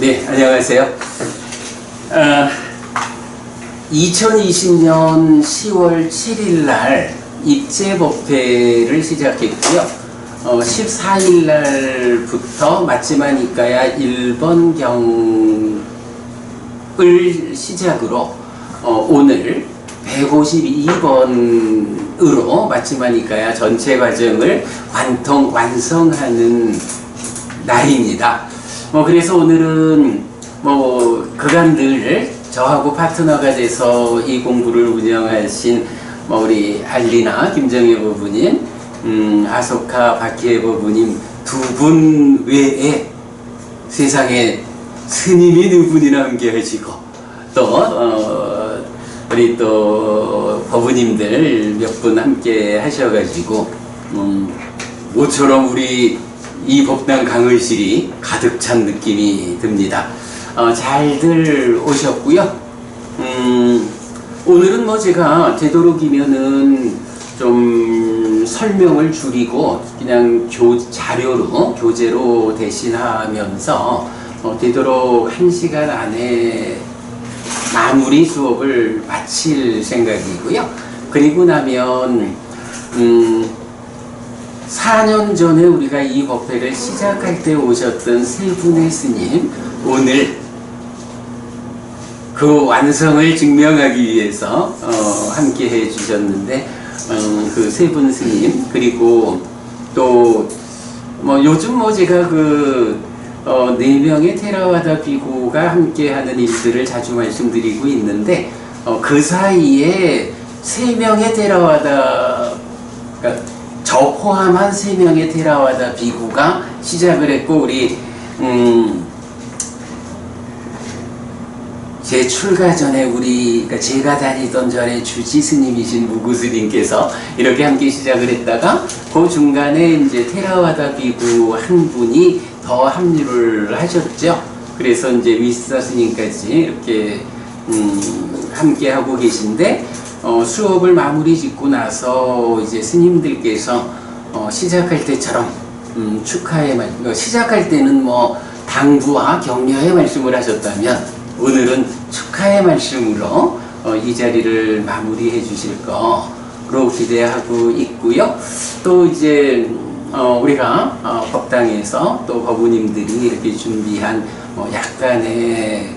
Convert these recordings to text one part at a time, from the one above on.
네, 안녕하세요. 2020년 10월 7일 날 입제법회를 시작했고요. 14일 날부터 맞지마니까야 1번 경을 시작으로 오늘 152번으로 맞지마니까야 전체 과정을 완성하는 날입니다. 그래서 오늘은 그간 늘 저하고 파트너가 돼서 이 공부를 운영하신 우리 알리나 김정혜 부부님, 아소카 박희애 부부님 두 분 외에 세상에 스님이 네 분이나 함께 하시고 또 우리 또 법부님들 몇 분 함께 하셔가지고 모처럼 우리 이 법당 강의실이 가득 찬 느낌이 듭니다. 잘들 오셨고요. 오늘은 제가 되도록이면은 좀 설명을 줄이고 그냥 교재로 대신하면서 되도록 1시간 안에 마무리 수업을 마칠 생각이고요. 그리고 나면 4년 전에 우리가 이 법회를 시작할 때 오셨던 세 분의 스님, 오늘 그 완성을 증명하기 위해서 함께 해 주셨는데, 그 세 분 스님, 그리고 또 요즘 제가 그 4명의 테라와다 비구가 함께 하는 일들을 자주 말씀드리고 있는데, 그 사이에 3명의 테라와다, 그러니까 저 포함한 3명의 테라와다 비구가 시작을 했고, 우리 제 출가 전에 그러니까 제가 다니던 전에 주지 스님이신 무구스님께서 이렇게 함께 시작을 했다가 그 중간에 이제 테라와다 비구 한 분이 더 합류를 하셨죠. 그래서 이제 위사 스님까지 이렇게 함께 하고 계신데, 수업을 마무리 짓고 나서 이제 스님들께서 시작할 때처럼 축하의 말씀, 시작할 때는 당부와 격려의 말씀을 하셨다면 오늘은 축하의 말씀으로 이 자리를 마무리해 주실 거로 기대하고 있고요. 또 이제 우리가 법당에서 또 법우님들이 이렇게 준비한 약간의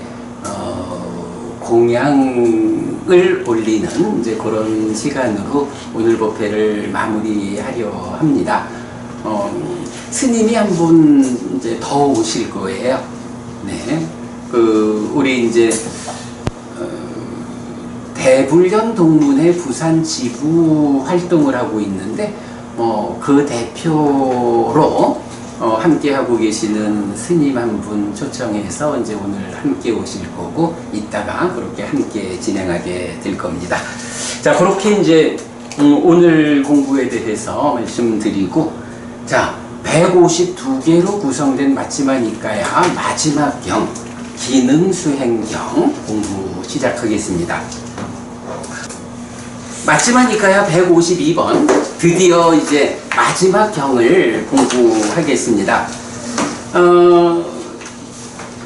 공양을 올리는 이제 그런 시간으로 오늘 법회를 마무리하려 합니다. 스님이 한 분 이제 더 오실 거예요. 네. 우리 이제 대불련 동문회 부산 지부 활동을 하고 있는데, 그 대표로 함께 하고 계시는 스님 한 분 초청해서 이제 오늘 함께 오실 거고, 이따가 그렇게 함께 진행하게 될 겁니다. 자, 그렇게 이제 오늘 공부에 대해서 말씀드리고, 자, 152개로 구성된 맞지마니까야 마지막 경 기능수행경 공부 시작하겠습니다. 맞지마니까야 152번, 드디어 이제 마지막 경을 공부하겠습니다.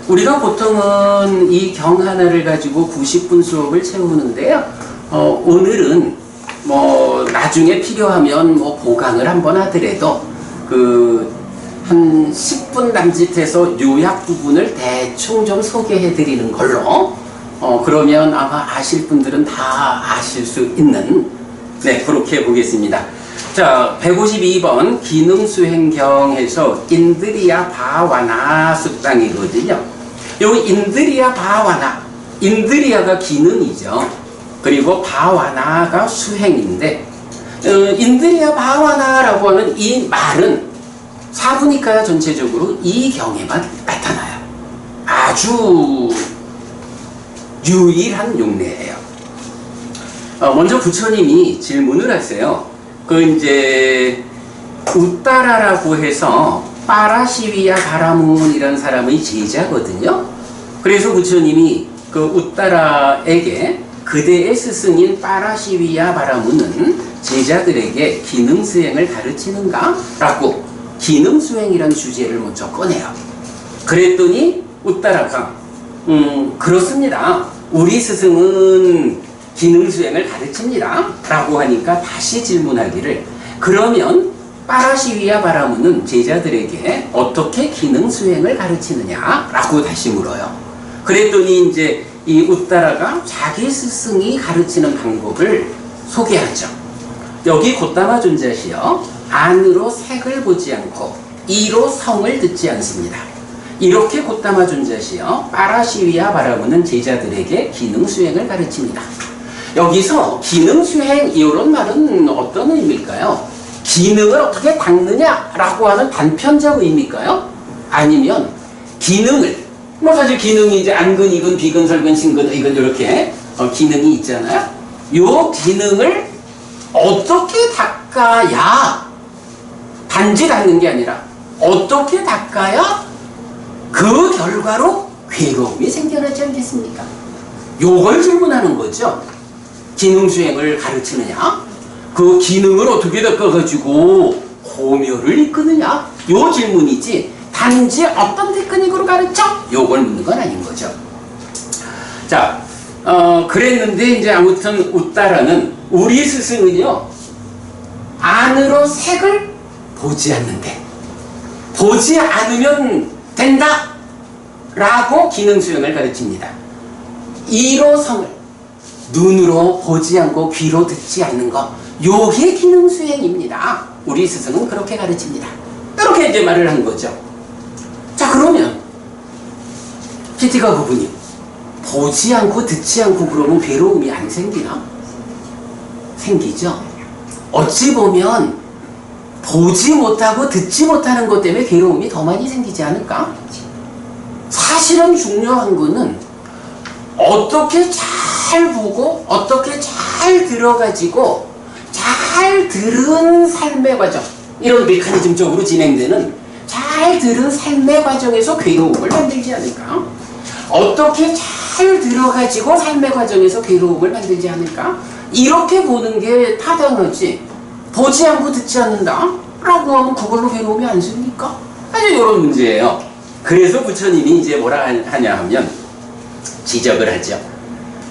우리가 보통은 이 경 하나를 가지고 90분 수업을 채우는데요. 오늘은 나중에 필요하면 보강을 한번 하더라도 한 10분 남짓해서 요약 부분을 대충 좀 소개해 드리는 걸로, 그러면 아마 아실 분들은 다 아실 수 있는, 네, 그렇게 보겠습니다. 자, 152번 기능수행경에서 인드리야 바와나 숙당이거든요. 요 인드리야 바와나, 인드리야가 기능이죠. 그리고 바와나가 수행인데, 인드리야 바와나라고 하는 이 말은 사부니까야 전체적으로 이 경에만 나타나요. 아주 유일한 용례예요. 먼저 부처님이 질문을 하세요. 이제 우따라라고 해서 빠라시위야 바라문이라는 사람의 제자거든요. 그래서 부처님이 그 우따라에게 그대의 스승인 빠라시위야 바라문은 제자들에게 기능수행을 가르치는가? 라고 기능수행이라는 주제를 먼저 꺼내요. 그랬더니 웃다라가 그렇습니다. 우리 스승은 기능수행을 가르칩니다. 라고 하니까 다시 질문하기를 그러면 빠라시위야 바라무는 제자들에게 어떻게 기능수행을 가르치느냐? 라고 다시 물어요. 그랬더니 이제 이 웃다라가 자기 스승이 가르치는 방법을 소개하죠. 여기 곧다마 존자시여 안으로 색을 보지 않고 이로 성을 듣지 않습니다. 이렇게 곧다마 존자시여 빠라시위야 바라무는 제자들에게 기능수행을 가르칩니다. 여기서 기능수행 이런 말은 어떤 의미일까요? 기능을 어떻게 닦느냐라고 하는 단편적 의미일까요? 아니면 기능을 뭐 사실 기능이 이제 안근, 이근, 비근, 설근, 신근, 이근 이렇게 기능이 있잖아요. 요 기능을 어떻게 닦아야 단지 닦는 게 아니라 어떻게 닦아야 그 결과로 괴로움이 생겨나지 않겠습니까? 요걸 질문하는 거죠. 기능수행을 가르치느냐? 그 기능을 어떻게 닦아가지고 고묘를 이끄느냐? 요 질문이지 단지 어떤 테크닉으로 가르쳐? 요걸 묻는 건 아닌 거죠. 자, 그랬는데 이제 아무튼 웃다라는 우리 스승은요 안으로 색을 보지 않는데 보지 않으면 된다 라고 기능수행을 가르칩니다. 이로 성을 눈으로 보지 않고 귀로 듣지 않는 것 요게 기능수행입니다. 우리 스승은 그렇게 가르칩니다. 이렇게 이제 말을 한 거죠. 자 그러면 PT가 부부님 보지 않고 듣지 않고 그러면 괴로움이 안 생기나? 생기죠. 어찌 보면 보지 못하고 듣지 못하는 것 때문에 괴로움이 더 많이 생기지 않을까? 사실은 중요한 거는 어떻게 잘 보고 어떻게 잘 들어가지고 잘 들은 삶의 과정 이런 메커니즘적으로 진행되는 잘 들은 삶의 과정에서 괴로움을 만들지 않을까? 어떻게 잘 들어가지고 삶의 과정에서 괴로움을 만들지 않을까? 이렇게 보는 게 타당하지 보지 않고 듣지 않는다? 라고 하면 그걸로 괴로움이 안 생깁니까? 아주 이런 문제예요. 그래서 부처님이 이제 뭐라 하냐 하면 지적을 하죠.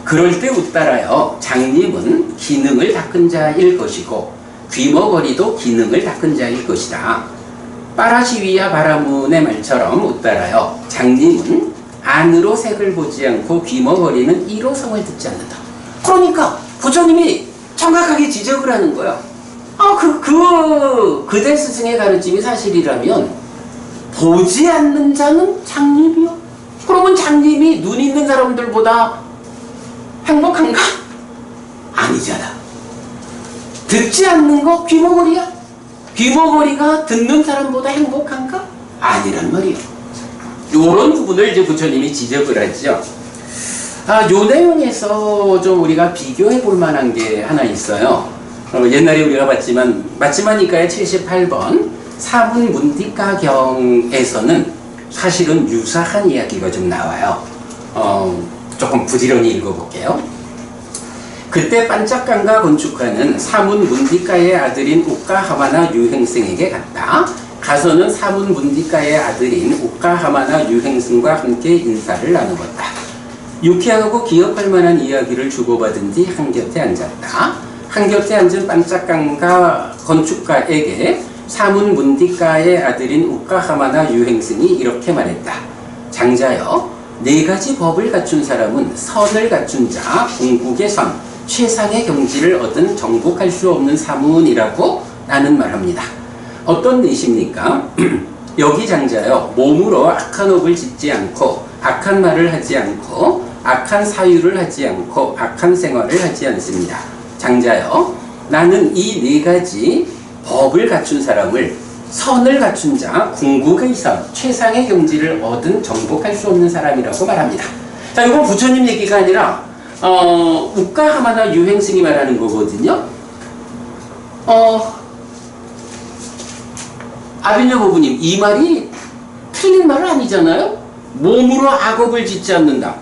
그럴 때 웃다라요. 장님은 기능을 닦은 자일 것이고 귀머거리도 기능을 닦은 자일 것이다. 빠라시위야 바라문의 말처럼 웃다라요. 장님은 안으로 색을 보지 않고 귀머거리는 이로 성을 듣지 않는다. 그러니까 부처님이 정확하게 지적을 하는 거예요. 그대 스승의 가르침이 사실이라면 보지 않는 자는 장님이요. 그러면 장님이 눈 있는 사람들보다 행복한가? 아니잖아. 듣지 않는 거 귀머거리야? 귀머거리가 듣는 사람보다 행복한가? 아니란 말이에요. 요런 부분을 이제 부처님이 지적을 하죠. 요 내용에서 좀 우리가 비교해 볼 만한 게 하나 있어요. 옛날에 우리가 봤지만 맞지마니까의 78번 사문문디가경에서는 사실은 유사한 이야기가 좀 나와요. 조금 부지런히 읽어볼게요. 그때 반짝강가 건축가는 사문문디가의 아들인 우까하마나 유행승에게 갔다. 가서는 사문문디가의 아들인 우까하마나 유행승과 함께 인사를 나누었다. 유쾌하고 기억할 만한 이야기를 주고받은 뒤 한곁에 앉았다. 한곁에 앉은 반짝강가 건축가에게 사문문디가의 아들인 우까하마나 유행승이 이렇게 말했다. 장자여, 4가지 법을 갖춘 사람은 선을 갖춘 자, 궁극의 선, 최상의 경지를 얻은 정복할 수 없는 사문이라고 나는 말합니다. 어떤 뜻입니까? 여기 장자여, 몸으로 악한 업을 짓지 않고 악한 말을 하지 않고 악한 사유를 하지 않고 악한 생활을 하지 않습니다. 장자여, 나는 이 4가지 법을 갖춘 사람을 선을 갖춘 자, 궁극의 선, 최상의 경지를 얻은 정복할 수 없는 사람이라고 말합니다. 자, 이건 부처님 얘기가 아니라 우까하마나 유행승이 말하는 거거든요. 아빈여 부부님, 이 말이 틀린 말은 아니잖아요? 몸으로 악업을 짓지 않는다.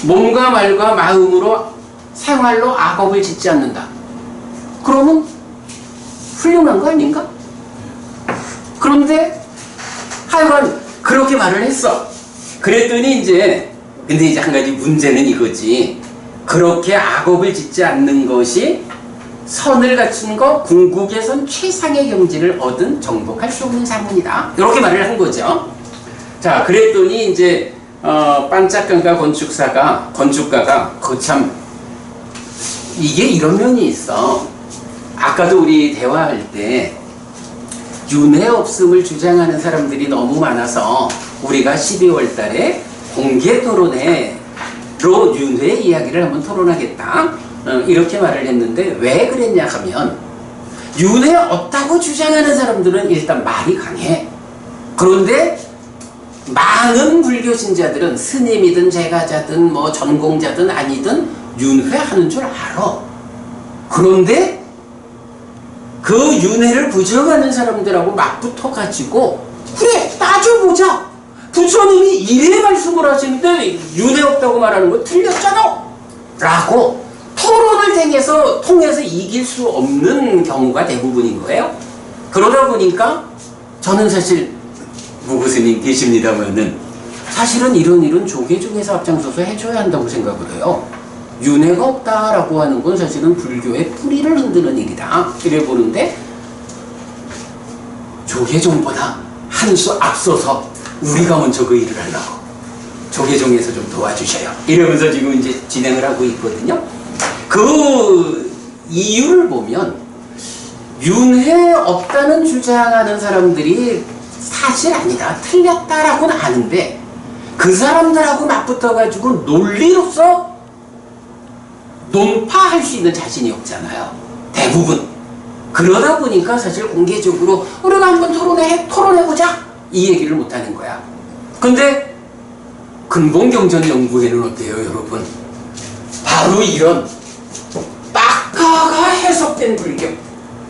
몸과 말과 마음으로 생활로 악업을 짓지 않는다. 그러면 훌륭한 거 아닌가? 그런데 하여간 그렇게 말을 했어. 그랬더니 근데 이제 한 가지 문제는 이거지. 그렇게 악업을 짓지 않는 것이 선을 갖춘 것, 궁극에선 최상의 경지를 얻은 정복할 수 없는 사문이다. 이렇게 말을 한 거죠. 자, 그랬더니 반짝강가 건축가가 거참 이게 이런 면이 있어. 아까도 우리 대화할 때 윤회 없음을 주장하는 사람들이 너무 많아서 우리가 12월 달에 공개 토론회로 윤회 이야기를 한번 토론하겠다. 이렇게 말을 했는데 왜 그랬냐 하면 윤회 없다고 주장하는 사람들은 일단 말이 강해. 그런데 많은 불교 신자들은 스님이든 제가자든 뭐 전공자든 아니든 윤회하는 줄 알아. 그런데 그 윤회를 부정하는 사람들하고 맞붙어가지고 그래 따져보자. 부처님이 이래 말씀을 하시는데 윤회 없다고 말하는 거 틀렸잖아 라고 토론을 통해서 이길 수 없는 경우가 대부분인 거예요. 그러다 보니까 저는 사실 무구스님 계십니다만은 사실은 이런 일은 조계종에서 앞장서서 해줘야 한다고 생각을 해요. 윤회가 없다라고 하는 건 사실은 불교의 뿌리를 흔드는 일이다. 이래 보는데 조계종보다 한 수 앞서서 우리가 먼저 그 일을 하려고 조계종에서 좀 도와주셔요. 이러면서 지금 진행을 하고 있거든요. 그 이유를 보면 윤회 없다는 주장하는 사람들이 사실 아니다, 틀렸다라고는 아는데 그 사람들하고 맞붙어가지고 논리로서 논파할 수 있는 자신이 없잖아요. 대부분. 그러다 보니까 사실 공개적으로 우리가 한번 토론해보자 이 얘기를 못하는 거야. 근데 근본경전연구회는 어때요 여러분? 바로 이런 딱가가 해석된 불교,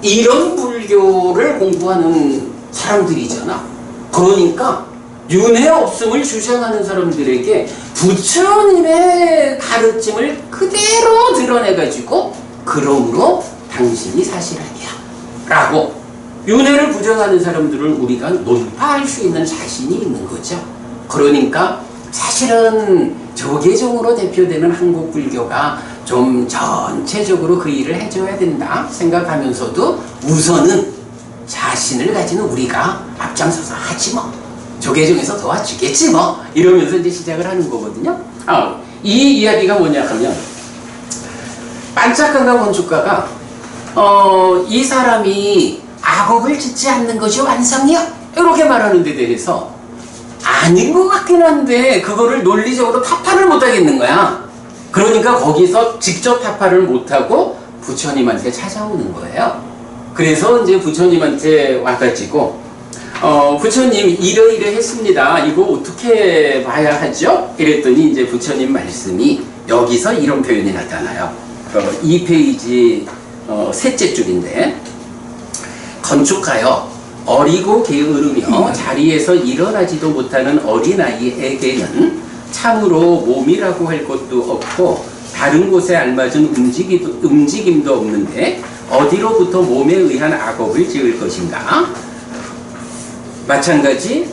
이런 불교를 공부하는 사람들이잖아. 그러니까 윤회 없음을 주장하는 사람들에게 부처님의 가르침을 그대로 드러내가지고 그러므로 당신이 사실하냐 라고 윤회를 부정하는 사람들을 우리가 논파할 수 있는 자신이 있는 거죠. 그러니까 사실은 조계종으로 대표되는 한국 불교가 좀 전체적으로 그 일을 해줘야 된다 생각하면서도 우선은 자신을 가지는 우리가 앞장서서 하지 뭐, 조계종에서 도와주겠지 뭐, 이러면서 시작을 하는 거거든요. 이 이야기가 뭐냐 하면 반짝강가 건축가가 이 사람이 악업을 짓지 않는 것이 완성이야 이렇게 말하는 데 대해서 아닌 것 같긴 한데 그거를 논리적으로 타파를 못하겠는 거야. 그러니까 거기서 직접 타파를 못하고 부처님한테 찾아오는 거예요. 그래서 부처님한테 와가지고 부처님 이러이러 했습니다. 이거 어떻게 봐야 하죠? 이랬더니 부처님 말씀이 여기서 이런 표현이 나타나요. 2페이지 셋째 줄인데, 건축하여 어리고 게으르며 자리에서 일어나지도 못하는 어린아이에게는 참으로 몸이라고 할 것도 없고 다른 곳에 알맞은 움직임도 없는데 어디로부터 몸에 의한 악업을 지을 것인가? 마찬가지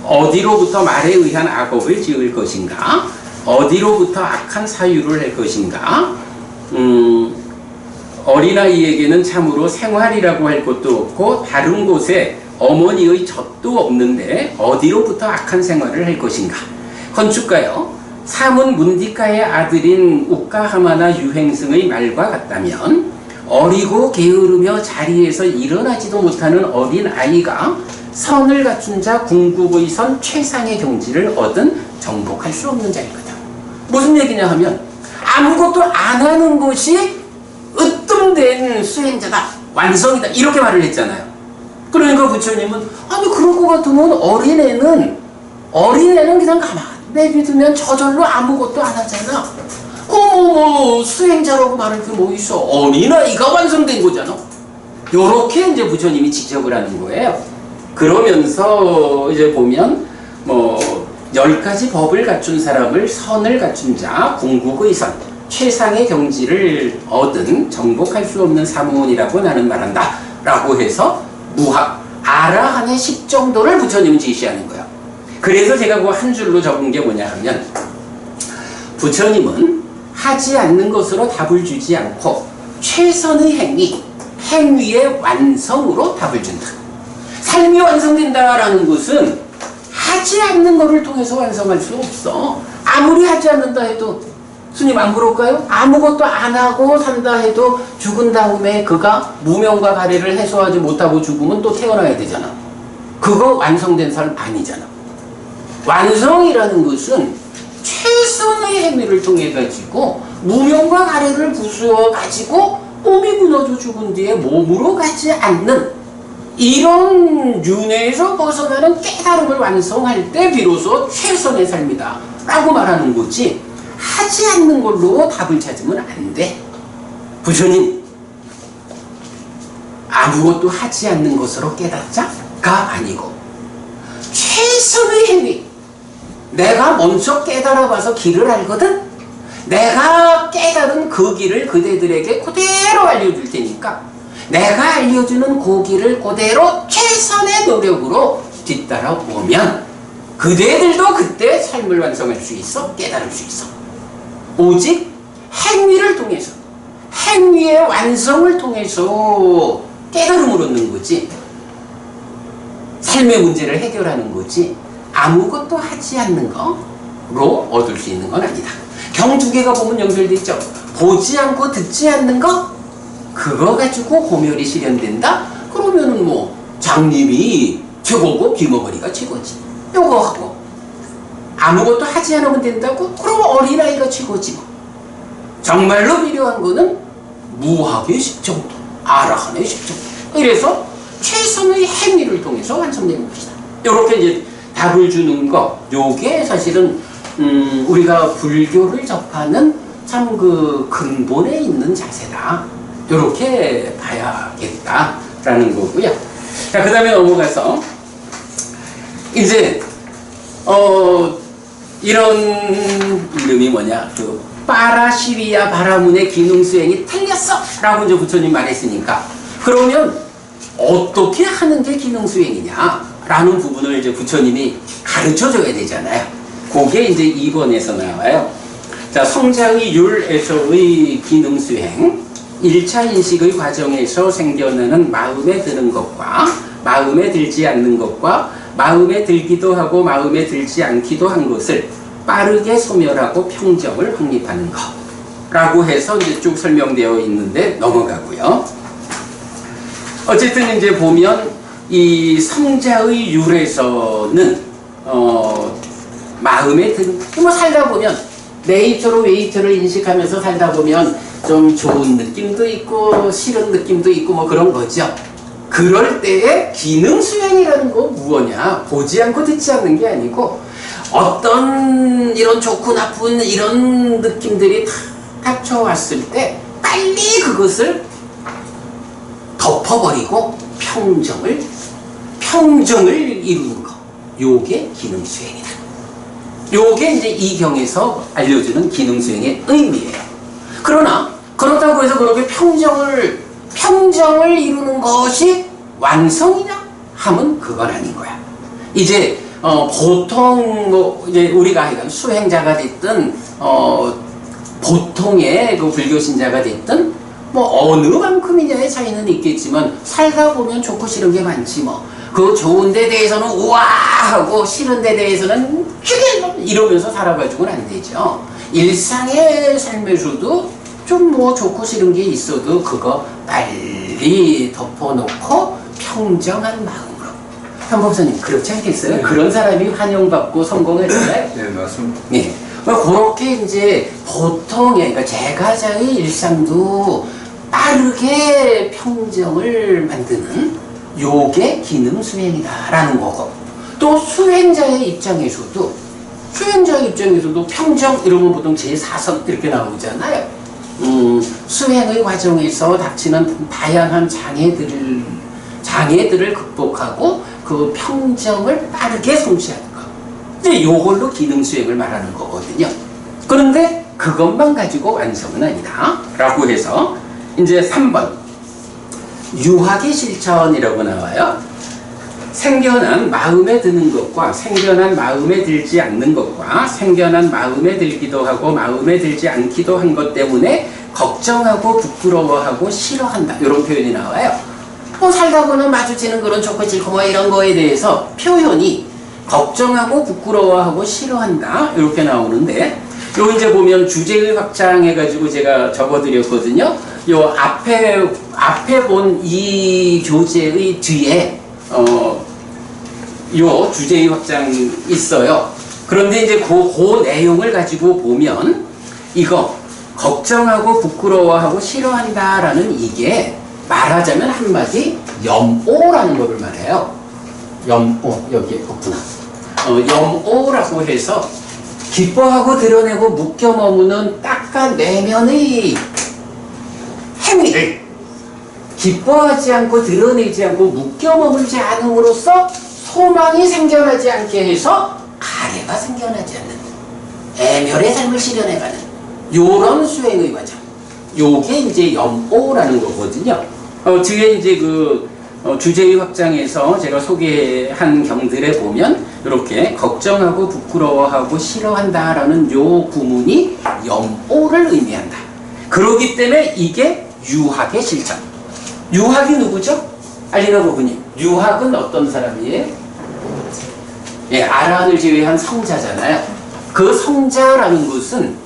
어디로부터 말에 의한 악업을 지을 것인가? 어디로부터 악한 사유를 할 것인가? 어린아이에게는 참으로 생활이라고 할 것도 없고 다른 곳에 어머니의 젖도 없는데 어디로부터 악한 생활을 할 것인가? 건축가여, 사문 문디카의 아들인 우카하마나 유행승의 말과 같다면 어리고 게으르며 자리에서 일어나지도 못하는 어린아이가 선을 갖춘 자 궁극의 선 최상의 경지를 얻은 정복할 수 없는 자이거든. 무슨 얘기냐 하면 아무것도 안 하는 것이 으뜸된 수행자다, 완성이다, 이렇게 말을 했잖아요. 그러니까 부처님은 아니 그럴 것 같으면 어린애는 그냥 가만히 내비두면 저절로 아무것도 안 하잖아. 수행자라고 말할 게 뭐 있어. 어린아이가 완성된 거잖아. 요렇게 부처님이 지적을 하는 거예요. 그러면서 보면 10가지 법을 갖춘 사람을 선을 갖춘 자, 궁극의 선, 최상의 경지를 얻은 정복할 수 없는 사문이라고 나는 말한다 라고 해서 무학, 아라한의 10정도를 부처님은 제시하는 거야. 그래서 제가 그 한 줄로 적은 게 뭐냐 하면, 부처님은 하지 않는 것으로 답을 주지 않고 최선의 행위의 완성으로 답을 준다. 삶이 완성된다라는 것은 하지 않는 것을 통해서 완성할 수 없어. 아무리 하지 않는다 해도, 스님 안 그럴까요? 아무것도 안 하고 산다 해도 죽은 다음에 그가 무명과 가래를 해소하지 못하고 죽으면 또 태어나야 되잖아. 그거 완성된 삶 아니잖아. 완성이라는 것은 최선의 행위를 통해 가지고 무명과 가래를 부수어 가지고 몸이 무너져 죽은 뒤에 몸으로 가지 않는 이런 윤회에서 벗어나는 깨달음을 완성할 때 비로소 최선의 삶이다 라고 말하는 거지, 하지 않는 걸로 답을 찾으면 안 돼. 부처님 아무것도 하지 않는 것으로 깨닫자가 아니고 최선의 행위, 내가 먼저 깨달아봐서 길을 알거든. 내가 깨달은 그 길을 그대들에게 그대로 알려줄 테니까 내가 알려주는 그 길을 그대로 최선의 노력으로 뒤따라 오면 그대들도 그때 삶을 완성할 수 있어, 깨달을 수 있어. 오직 행위를 통해서, 행위의 완성을 통해서 깨달음을 얻는 거지, 삶의 문제를 해결하는 거지, 아무것도 하지 않는 거로 얻을 수 있는 건 아니다. 경 두 개가 보면 연결돼 있죠. 보지 않고 듣지 않는 거, 그거 가지고 고멸이 실현된다? 그러면은 뭐 장님이 최고고 비머거리가 최고지. 요거 하고 아무것도 하지 않으면 된다고? 그럼 어린아이가 최고지 뭐. 정말로 필요한 거는 무학의 십정도, 아라한의 십정도. 이래서 최선의 행위를 통해서 완성되는 것이다. 요렇게 이제 답을 주는 거, 요게 사실은 우리가 불교를 접하는 참 그 근본에 있는 자세다. 요렇게 봐야겠다라는 거고요. 자, 그 다음에 넘어가서 이제 이런 이름이 뭐냐, 그 빠라시리야 바라문의 기능 수행이 틀렸어 라고 이제 부처님 말했으니까, 그러면 어떻게 하는 게 기능 수행이냐 라는 부분을 이제 부처님이 가르쳐 줘야 되잖아요. 그게 이제 2번에서 나와요. 자, 성자의 율에서의 기능 수행, 1차 인식의 과정에서 생겨나는 마음에 드는 것과 마음에 들지 않는 것과 마음에 들기도 하고 마음에 들지 않기도 한 것을 빠르게 소멸하고 평정을 확립하는 것 라고 해서 이제 쭉 설명되어 있는데 넘어가고요. 어쨌든 이제 보면 이 성자의 율에서는 마음에 드는, 뭐 살다 보면 네이처로 웨이처를 인식하면서 살다 보면 좀 좋은 느낌도 있고 싫은 느낌도 있고 뭐 그런 거죠. 그럴 때에 기능 수행이라는 거 무엇이냐, 보지 않고 듣지 않는 게 아니고 어떤 이런 좋고 나쁜 이런 느낌들이 탁 닥쳐왔을 때 빨리 그것을 덮어버리고 평정을 이루는 거, 요게 기능 수행이다. 요게 이제 이 경에서 알려주는 기능 수행의 의미예요. 그러나 그렇다고 해서 그렇게 평정을 이루는 것이 완성이냐 하면 그건 아닌 거야. 이제 보통 뭐 이제 우리가 하여간 수행자가 됐든 보통의 그 불교 신자가 됐든 뭐 어느 만큼이냐의 차이는 있겠지만 살다 보면 좋고 싫은 게 많지 뭐. 그 좋은 데 대해서는 우와 하고 싫은 데 대해서는 죽일 이러면서 살아가지고는 안 되죠. 일상의 삶에서도 좀 뭐 좋고 싫은 게 있어도 그거 빨리 덮어놓고 평정한 마음으로. 현법사님 그렇지 않겠어요? 네. 그런 사람이 환영받고 성공했잖아요. 네, 맞습니다. 네. 그렇게 이제 보통의, 그러니까 제가자의 일상도 빠르게 평정을 만드는 요게 기능 수행이다라는 거고, 또 수행자의 입장에서도 평정 이러면 보통 제4선 이렇게 나오잖아요. 수행의 과정에서 닥치는 다양한 장애들을 극복하고 그 평정을 빠르게 성취하는 거. 이제 요걸로 기능 수행을 말하는 거거든요. 그런데 그것만 가지고 완성은 아니다 라고 해서 이제 3번 유학의 실천이라고 나와요. 생겨난 마음에 드는 것과 생겨난 마음에 들지 않는 것과 생겨난 마음에 들기도 하고 마음에 들지 않기도 한 것 때문에 걱정하고 부끄러워하고 싫어한다. 이런 표현이 나와요. 뭐 살다 보면 마주치는 그런 좋고 싫고 뭐 이런 거에 대해서 표현이 걱정하고 부끄러워하고 싫어한다. 이렇게 나오는데 요 이제 보면 주제의 확장해가지고 제가 적어드렸거든요. 요 앞에 본 이 교재의 뒤에 요 주제의 확장이 있어요. 그런데 이제 그 내용을 가지고 보면 이거 걱정하고 부끄러워하고 싫어한다라는 이게 말하자면 한마디 염오라는 것을 말해요. 염오 여기에 없구나. 염오라고 해서 기뻐하고 드러내고 묶여 머무는 닦아내면의 행위를 기뻐하지 않고 드러내지 않고 묶여 머물지 않음으로써 소망이 생겨나지 않게 해서 가래가 생겨나지 않는 애멸의 삶을 실현해가는 요런 수행의 과정. 요게 이제 염오라는 거거든요. 뒤에 이제 그 주제의 확장에서 제가 소개한 경들에 보면 이렇게 걱정하고 부끄러워하고 싫어한다라는 요 구문이 염오를 의미한다. 그러기 때문에 이게 유학의 실천. 유학이 누구죠? 알리나 부부님. 유학은 어떤 사람이에요? 예, 아라한을 제외한 성자잖아요. 그 성자라는 것은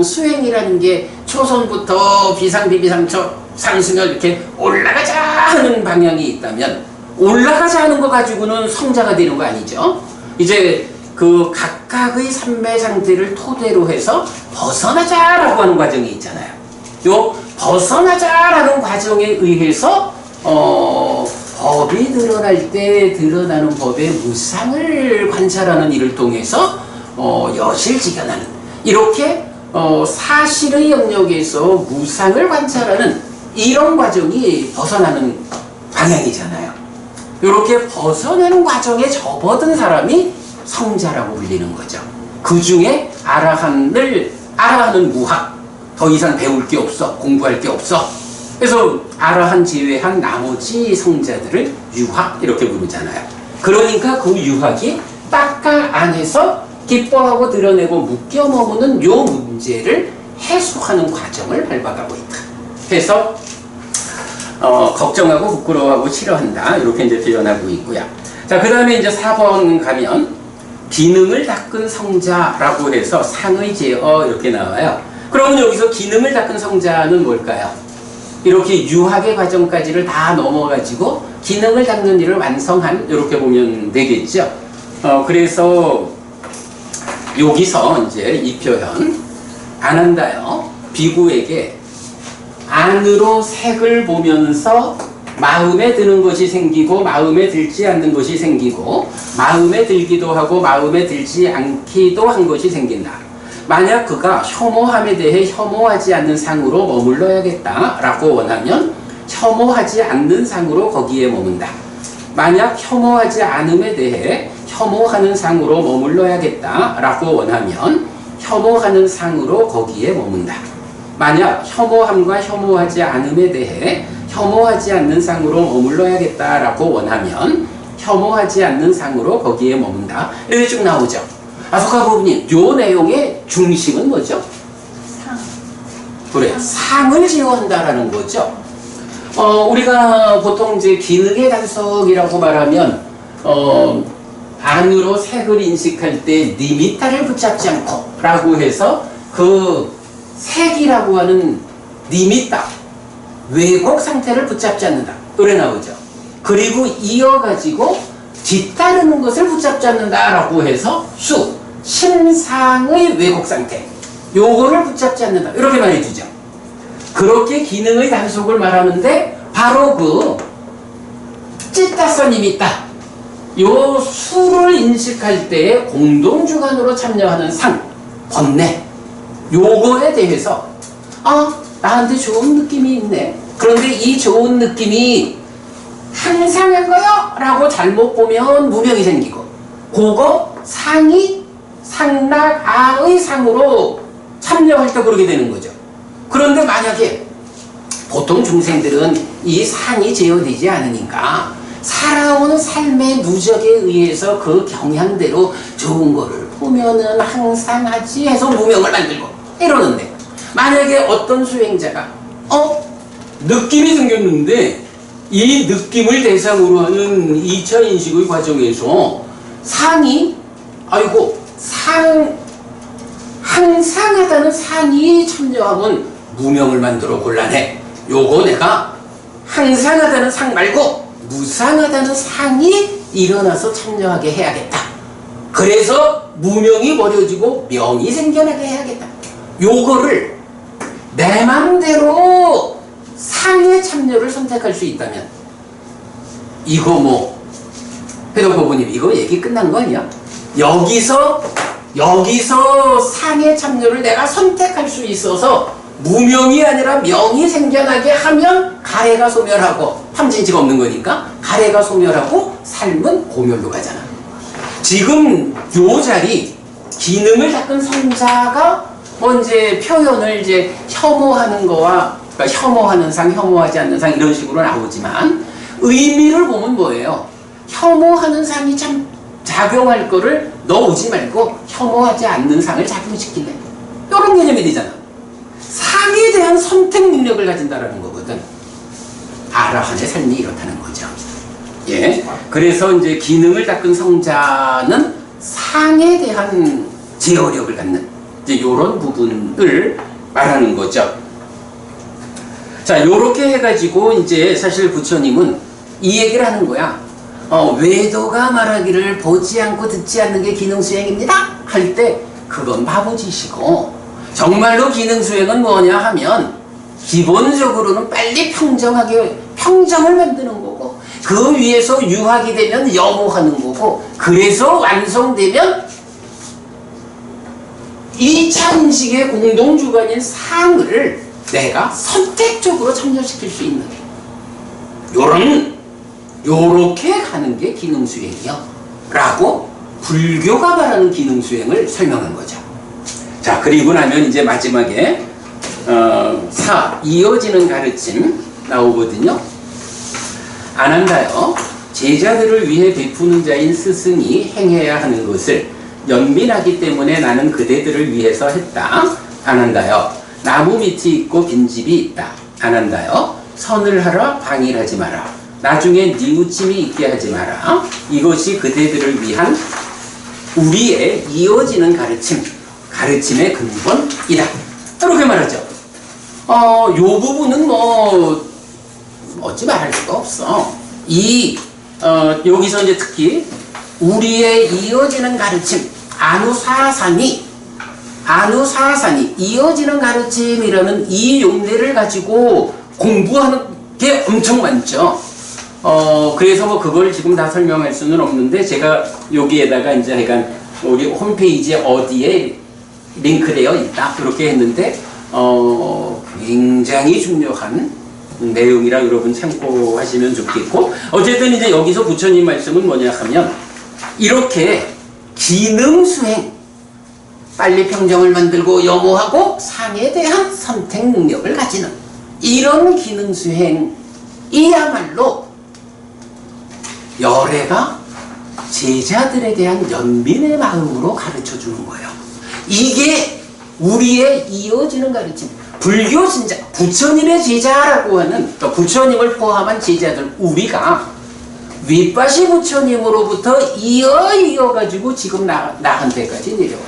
수행이라는 게 초선부터 비상비비상처 상승을 이렇게 올라가자 하는 방향이 있다면 올라가자 하는 거 가지고는 성자가 되는 거 아니죠. 이제 그 각각의 삼매 상태를 토대로 해서 벗어나자라고 하는 과정이 있잖아요. 요 벗어나자라는 과정에 의해서 법이 드러날 때 드러나는 법의 무상을 관찰하는 일을 통해서 여실직연하는 이렇게 사실의 영역에서 무상을 관찰하는 이런 과정이 벗어나는 방향이잖아요. 이렇게 벗어나는 과정에 접어든 사람이 성자라고 불리는 거죠. 그 중에 아라한은 무학, 더 이상 배울 게 없어, 공부할 게 없어. 그래서 아라한 제외한 나머지 성자들을 유학 이렇게 부르잖아요. 그러니까 그 유학이 딱가 안에서 기뻐하고 드러내고 묶여 머무는 요 문제를 해소하는 과정을 밟아가고 있다. 그래서 걱정하고 부끄러워하고 싫어한다. 이렇게 이제 표현하고 있고요. 자, 그 다음에 이제 4번 가면 기능을 닦은 성자라고 해서 상의 제어 이렇게 나와요. 그러면 여기서 기능을 닦은 성자는 뭘까요? 이렇게 유학의 과정까지를 다 넘어가지고 기능을 닦는 일을 완성한 이렇게 보면 되겠죠. 그래서 여기서 이제 이 표현 안 한다요. 비구에게 안으로 색을 보면서 마음에 드는 것이 생기고 마음에 들지 않는 것이 생기고 마음에 들기도 하고 마음에 들지 않기도 한 것이 생긴다. 만약 그가 혐오함에 대해 혐오하지 않는 상으로 머물러야겠다라고 원하면 혐오하지 않는 상으로 거기에 머문다. 만약 혐오하지 않음에 대해 혐오하는 상으로 머물러야겠다라고 원하면 혐오하는 상으로 거기에 머문다. 만약 혐오함과 혐오하지 않음에 대해 혐오하지 않는 상으로 머물러야겠다라고 원하면 혐오하지 않는 상으로 거기에 머문다. 이렇게 쭉 나오죠. 아소카 부부님, 요 내용의 중심은 뭐죠? 상. 그래, 상을 제어한다라는 거죠. 우리가 보통 이제 기능의 단속이라고 말하면 안으로 색을 인식할 때 니미타를 붙잡지 않고 라고 해서 그 색이라고 하는 니미타 왜곡 상태를 붙잡지 않는다. 그래 나오죠. 그리고 이어가지고 뒤따르는 것을 붙잡지 않는다라고 해서 신상의 왜곡 상태 요거를 붙잡지 않는다. 이렇게 말해주죠. 그렇게 기능의 단속을 말하는데 바로 그 찌따선임이 있다. 요 수를 인식할 때 공동주관으로 참여하는 상, 번뇌 요거에 대해서 나한테 좋은 느낌이 있네. 그런데 이 좋은 느낌이 항상한 거요? 라고 잘못 보면 무명이 생기고 그거 상이 상락아의 상으로 참여할 때 그러게 되는 거죠. 그런데 만약에 보통 중생들은 이 상이 제어되지 않으니까 살아온 삶의 누적에 의해서 그 경향대로 좋은 거를 보면은 항상 하지 해서 무명을 만들고 이러는데, 만약에 어떤 수행자가 느낌이 생겼는데 이 느낌을 대상으로 하는 2차 인식의 과정에서 상이 항상하다는 상이 참여하면 무명을 만들어 곤란해. 요거 내가 항상하다는 상 말고 무상하다는 상이 일어나서 참여하게 해야겠다. 그래서 무명이 버려지고 명이 생겨나게 해야겠다. 요거를 내 맘대로 상의 참여를 선택할 수 있다면, 이거 회덕보부님 이거 얘기 끝난 거 아니야? 여기서 상의 참여를 내가 선택할 수 있어서 무명이 아니라 명이 생겨나게 하면 가래가 소멸하고, 탐진치가 없는 거니까 가래가 소멸하고 삶은 고멸로 가잖아. 지금 요 자리 기능을 닦은 성자가 이제 표현을 이제 혐오하는 거와, 그러니까 혐오하는 상, 혐오하지 않는 상 이런 식으로 나오지만 의미를 보면 뭐예요? 혐오하는 상이 참 작용할 거를 넣어오지 말고 혐오하지 않는 상을 작용시킬래. 이런 개념이 되잖아. 상에 대한 선택 능력을 가진다라는 거거든. 아라한의 삶이 이렇다는 거죠. 예. 그래서 이제 기능을 닦은 성자는 상에 대한 제어력을 갖는 이제 이런 부분을 말하는 거죠. 자, 요렇게 해가지고 이제 사실 부처님은 이 얘기를 하는 거야. 외도가 말하기를 보지 않고 듣지 않는 게 기능수행입니다 할 때 그건 바보짓이고, 정말로 기능수행은 뭐냐 하면 기본적으로는 빨리 평정을 만드는 거고, 그 위에서 유학이 되면 염호하는 거고, 그래서 완성되면 2차 인식의 공동주관인 상을 내가 선택적으로 참여시킬 수 있는 요렇게 가는 게 기능수행이요 라고 불교가 말하는 기능수행을 설명한 거죠. 자, 그리고 나면 이제 마지막에 이어지는 가르침 나오거든요. 아난다여, 제자들을 위해 베푸는 자인 스승이 행해야 하는 것을 연민하기 때문에 나는 그대들을 위해서 했다. 아난다여, 나무 밑이 있고 빈집이 있다. 아난다여, 선을 하라 방일하지 마라. 나중에 뉘우침이 있게 하지 마라. 이것이 그대들을 위한 우리의 이어지는 가르침의 근본이다. 이렇게 말하죠. 요 부분은 어찌 말할 수가 없어. 여기서 이제 특히 우리의 이어지는 가르침, 아누사산이 이어지는 가르침이라는 이 용례를 가지고 공부하는 게 엄청 많죠. 그래서 그걸 지금 다 설명할 수는 없는데, 제가 여기에다가 이제 약간 우리 홈페이지에 어디에 링크되어 있다 이렇게 했는데, 굉장히 중요한 내용이라 여러분 참고하시면 좋겠고, 어쨌든 이제 여기서 부처님 말씀은 뭐냐 하면, 이렇게 기능수행, 빨리 평정을 만들고 염호하고 상에 대한 선택 능력을 가지는 이런 기능수행이야말로 열애가 제자들에 대한 연민의 마음으로 가르쳐주는 거예요. 이게 우리의 이어지는 가르침, 불교 신자, 부처님의 제자라고 하는, 또 부처님을 포함한 제자들, 우리가 윗바시 부처님으로부터 이어가지고 지금 나한테까지 내려온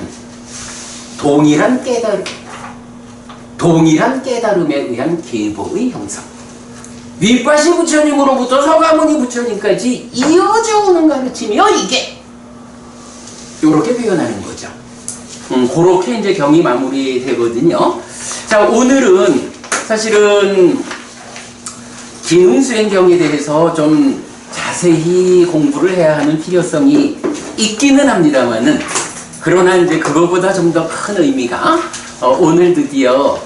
동일한 깨달음에 의한 계보의 형성, 윗바시 부처님으로부터 서가모니 부처님까지 이어져 오는 가르침이요, 이게. 요렇게 표현하는 거죠. 그렇게 이제 경이 마무리되거든요. 자, 오늘은 사실은 기능수행경에 대해서 좀 자세히 공부를 해야 하는 필요성이 있기는 합니다만은, 그러나 이제 그거보다 좀 더 큰 의미가, 오늘 드디어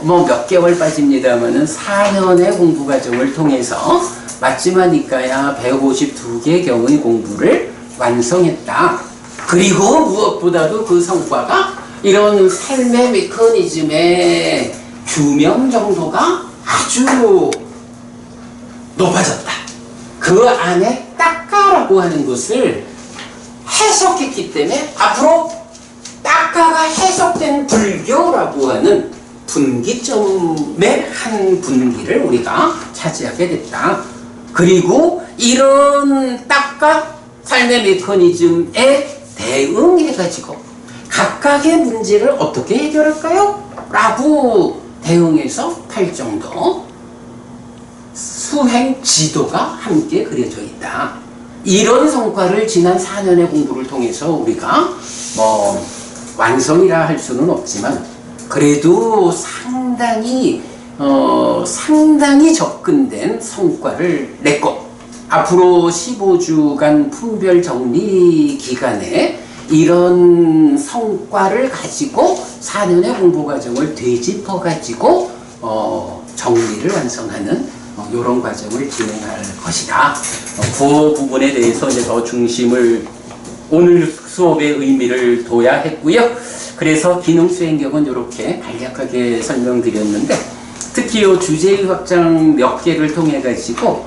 몇 개월 빠집니다만은 4년의 공부 과정을 통해서 마지막이까야 152개 경의 공부를 완성했다. 그리고 무엇보다도 그 성과가 이런 삶의 메커니즘의 규명 정도가 아주 높아졌다. 그 그 안에 딱가라고 하는 것을 해석했기 때문에 앞으로 딱가가 해석된 불교라고 하는 분기점의 한 분기를 우리가 차지하게 됐다. 그리고 이런 딱가 삶의 메커니즘에 대응해가지고 각각의 문제를 어떻게 해결할까요? 라고 대응해서 팔정도 수행 지도가 함께 그려져 있다. 이런 성과를 지난 4년의 공부를 통해서 우리가 뭐 완성이라 할 수는 없지만 그래도 상당히 접근된 성과를 냈고 앞으로 15주간 품별 정리 기간에 이런 성과를 가지고 4년의 공부 과정을 되짚어 가지고 정리를 완성하는 이런 과정을 진행할 것이다. 그 부분에 대해서 이제 더 중심을 오늘 수업의 의미를 둬야 했고요. 그래서 기능 수행격은 이렇게 간략하게 설명드렸는데 특히 이 주제의 확장 몇 개를 통해 가지고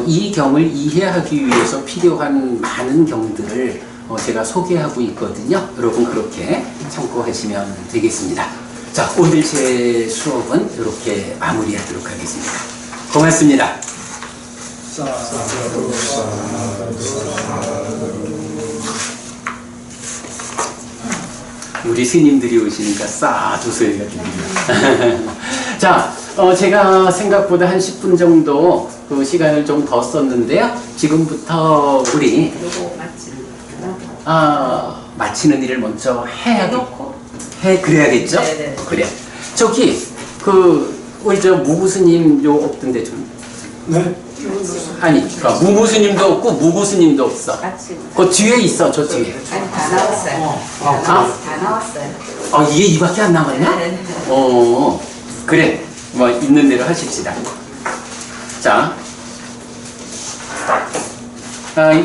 이 경을 이해하기 위해서 필요한 많은 경들을 제가 소개하고 있거든요. 여러분 그렇게 참고하시면 되겠습니다. 자, 오늘 제 수업은 이렇게 마무리하도록 하겠습니다. 고맙습니다. 우리 스님들이 오시니까 싸두 소리가 들립니다. 자, 제가 생각보다 한 10분 정도 그 시간을 좀 더 썼는데요. 지금부터 우리 마치는 일을 먼저 그래야겠죠? 네네. 그래. 저기 우리 저 무구스님 요 없던데 좀. 네? 아니, 무구스님도 없고 무구스님도 없어. 그 뒤에 있어, 저 뒤에. 아니, 다 나왔어요. 다 나왔어요. 이게 이밖에 안 남았나? 네. 그래. 뭐 있는 대로 하십시다. 자,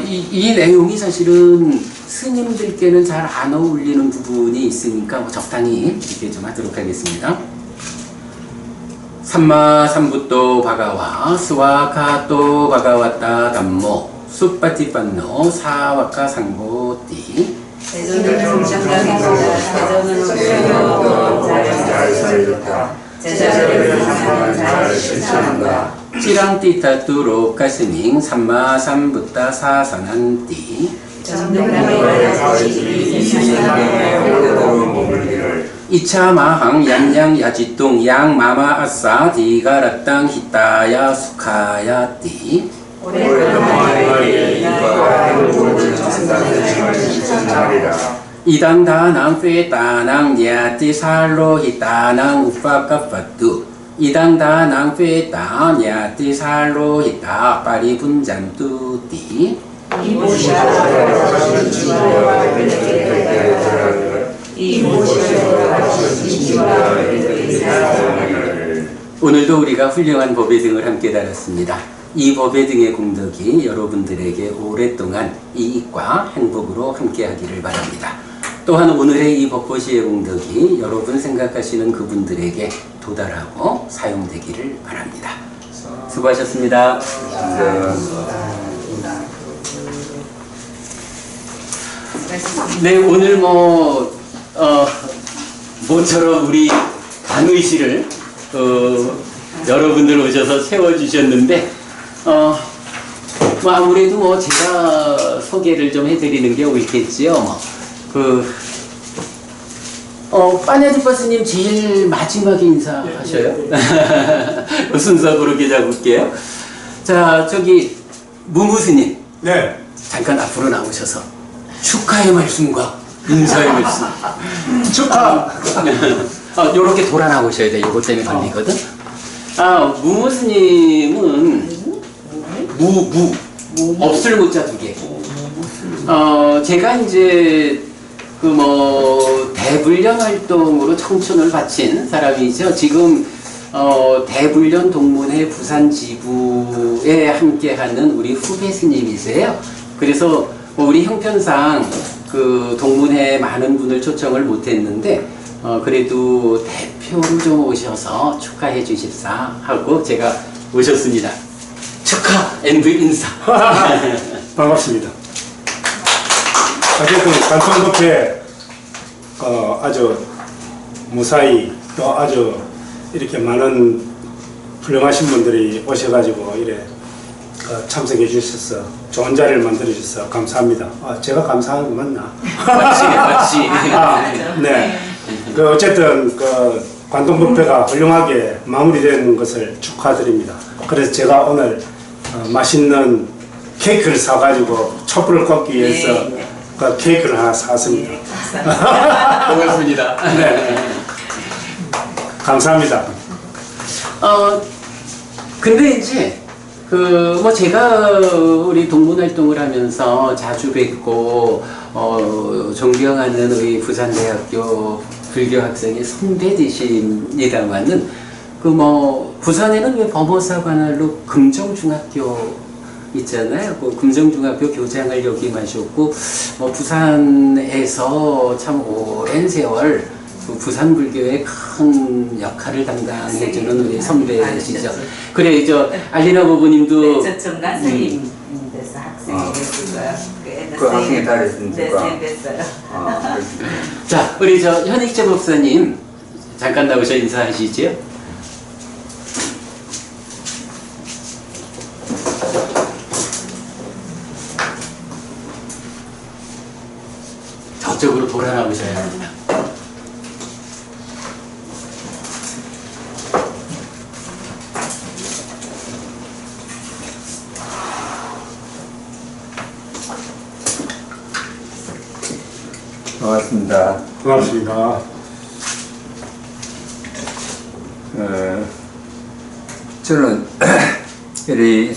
이 내용이 사실은 스님들께는 잘 안 어울리는 부분이 있으니까 뭐 적당히 이렇게 좀 하도록 하겠습니다. 삼마삼부토 바가와 스와카토 바가와타 담모 수빠티빤노 사와카 상보띠 대전은 잘 살렸다. 제자들을 항상 잘 실천한다. 찌랑띠타뚜로 가스닝 삼마삼부타 사산한띠 이차마항 얀양 야지뚱 양마마 아싸 디가라땅 히타야 수카야 띠 이당다낭 페따낭 야띠 살로 히타낭 우파카파뚜 이당다낭 페따 야띠 살로 히타 파리분잔뚜띠 오늘도 우리가 훌륭한 법의 등을 함께 달았습니다. 이 법의 등의 공덕이 여러분들에게 오랫동안 이익과 행복으로 함께 하기를 바랍니다. 또한 오늘의 이 법보시의 공덕이 여러분 생각하시는 그분들에게 도달하고 사용되기를 바랍니다. 수고하셨습니다. 네, 오늘 모처럼 우리 강의실을 여러분들 오셔서 채워주셨는데 아무래도 제가 소개를 좀 해드리는 게 옳겠지요. 빠냐디빠스님 제일 마지막에 인사하셔요. 순서 그렇게 잡을게요. 자, 저기 무무스님. 네. 잠깐 앞으로 나오셔서 축하의 말씀과 인사의 말씀. 축하. 요렇게 돌아 나오셔야 돼. 요것 때문에 걸리거든. 무무스님은 없을 못자 두 개. 제가 이제 대불련 활동으로 청춘을 바친 사람이죠. 지금 대불련 동문회 부산 지부에 함께하는 우리 후배 스님이세요. 그래서 우리 형편상 동문회에 많은 분을 초청을 못했는데 그래도 대표로 좀 오셔서 축하해 주십사 하고 제가 오셨습니다. 축하 앤드 인사. 반갑습니다. 어쨌든 관통법회 아주 무사히 또 아주 이렇게 많은 훌륭하신 분들이 오셔가지고 이래 참석해 주셔서 좋은 자리를 만들어 주셔서 감사합니다. 제가 감사한 거 맞나? 맞지. 네. 어쨌든 관통법회가 훌륭하게 마무리된 것을 축하드립니다. 그래서 제가 오늘 맛있는 케이크를 사가지고 촛불을 꽂기 위해서 그 케이크를 하나 샀습니다. 고맙습니다. 네. 감사합니다. 근데 이제 제가 우리 동문 활동을 하면서 자주 뵙고 존경하는 우리 부산대학교 불교 학생의 선배이십니다만은 부산에는 왜 범어사 관할로 금정중학교 있잖아요. 그 금정중학교 교장을 역임하셨고 부산에서 참 오랜 세월 부산 불교의 큰 역할을 담당해주는 우리 선배시죠. 그래 알리나 부부님도 저 정관 선생님께서 학생이 됐어요. 그 학생이 다 됐습니까? 네, 됐어요. 자, 우리 현익재 목사님 잠깐 나오셔 인사하시죠. 저쪽으로 돌아 나오셔야 합니다. 반갑습니다. 고맙습니다. 저는 이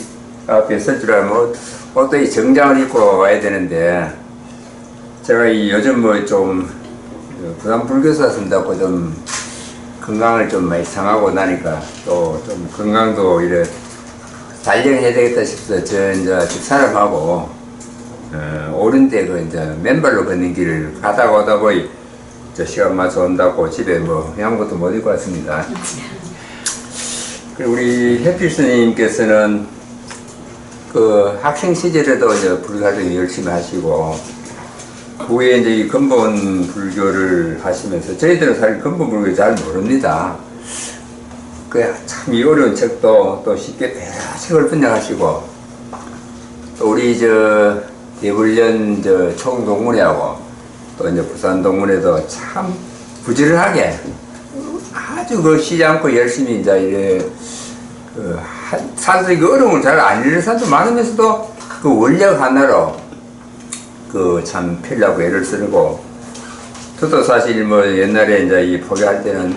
앞에 설 줄 알면 어떤 정장을 입고 와야 되는데 제가 요즘 좀 부산 불교사 쓴다고 좀 건강을 좀 많이 상하고 나니까 또 좀 건강도 이래 단련해야 되겠다 싶어서 저 이제 집사람하고 오른데 이제 맨발로 걷는 길을 가다가 오다 보니 저 시간 맞춰 온다고 집에 아무것도 못 입고 왔습니다. 그리고 우리 해필 스님께서는 학생 시절에도 이제 불교활동 열심히 하시고 후에 이제 이 근본 불교를 하시면서 저희들은 사실 근본 불교 잘 모릅니다. 참 이 어려운 책도 또 쉽게 여러 책을 번역하시고 또 우리 대불련 총동문회하고 또 이제 부산 동문회도 참 부지런하게 아주 쉬지 않고 열심히 이제 이래 사람들이 어려움을 잘 안 읽는 사람도 많으면서도 원력 하나로 참 펴려고 애를 쓰고 저도 사실 옛날에 이제 이 포교할 때는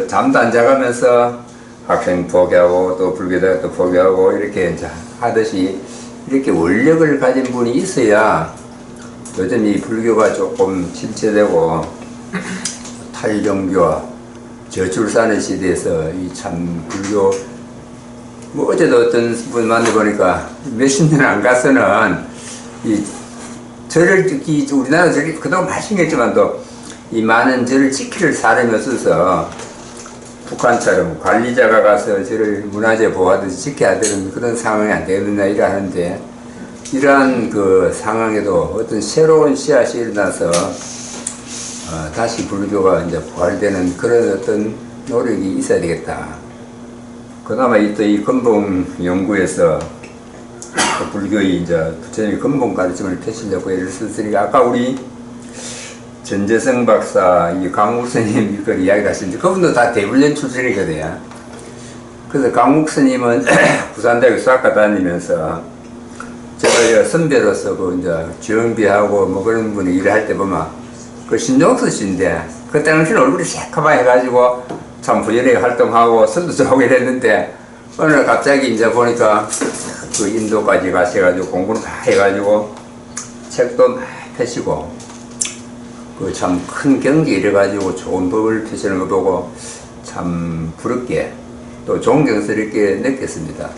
잠도 안 자가면서 학생 포교하고 또 불교대학 또 포교하고 이렇게 이제 하듯이 이렇게 원력을 가진 분이 있어야 요즘 이 불교가 조금 침체되고 탈종교와 저출산의 시대에서 이 참 불교 어제도 어떤 분 만나보니까 몇십 년 안 가서는 이 절을 우리나라 절이 그동안 발생했지만도 이 많은 절을 지킬 사람이 없어서 북한처럼 관리자가 가서 절을 문화재 보호하듯이 지켜야 되는 그런 상황이 안 되겠느냐 이러하는데 이러한 상황에도 어떤 새로운 씨앗이 일어나서 다시 불교가 이제 부활되는 그런 어떤 노력이 있어야 되겠다. 그나마 이 근본 연구에서 불교의 이제 부처님의 근본 가르침을 펼치려고 애를 썼으니까 아까 우리 전재성 박사, 이 강욱 스님 이걸 이야기를 하시는데 그분도 다 대불련 출신이거든요. 그래서 강욱 스님은 부산대학교 수학과 다니면서 제가 선배로서 이제 주영비하고 그런 분이 일을 할 때 보면 신종수 씨인데 그 당시는 얼굴이 새카만 해가지고 참 부연하게 활동하고 선도 좋고 이랬는데 어느 날 갑자기 이제 보니까 인도까지 가셔가지고 공부를 다 해가지고 책도 많이 펴시고 참 큰 경지 이래가지고 좋은 법을 펴시는 거 보고 참 부럽게 또 존경스럽게 느꼈습니다.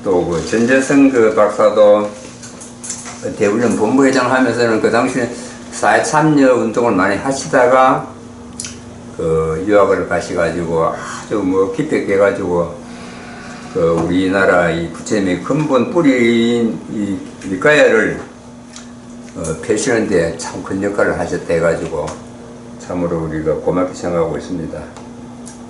또 전재성 박사도 대불련 본부회장 하면서는 그 당시에 사회 참여 운동을 많이 하시다가 유학을 가셔가지고 아주 깊게 해가지고 그 우리나라 이 부처님의 근본 뿌리인 이 밀가야를 펴시는데 참 큰 역할을 하셨다 해가지고 참으로 우리가 고맙게 생각하고 있습니다.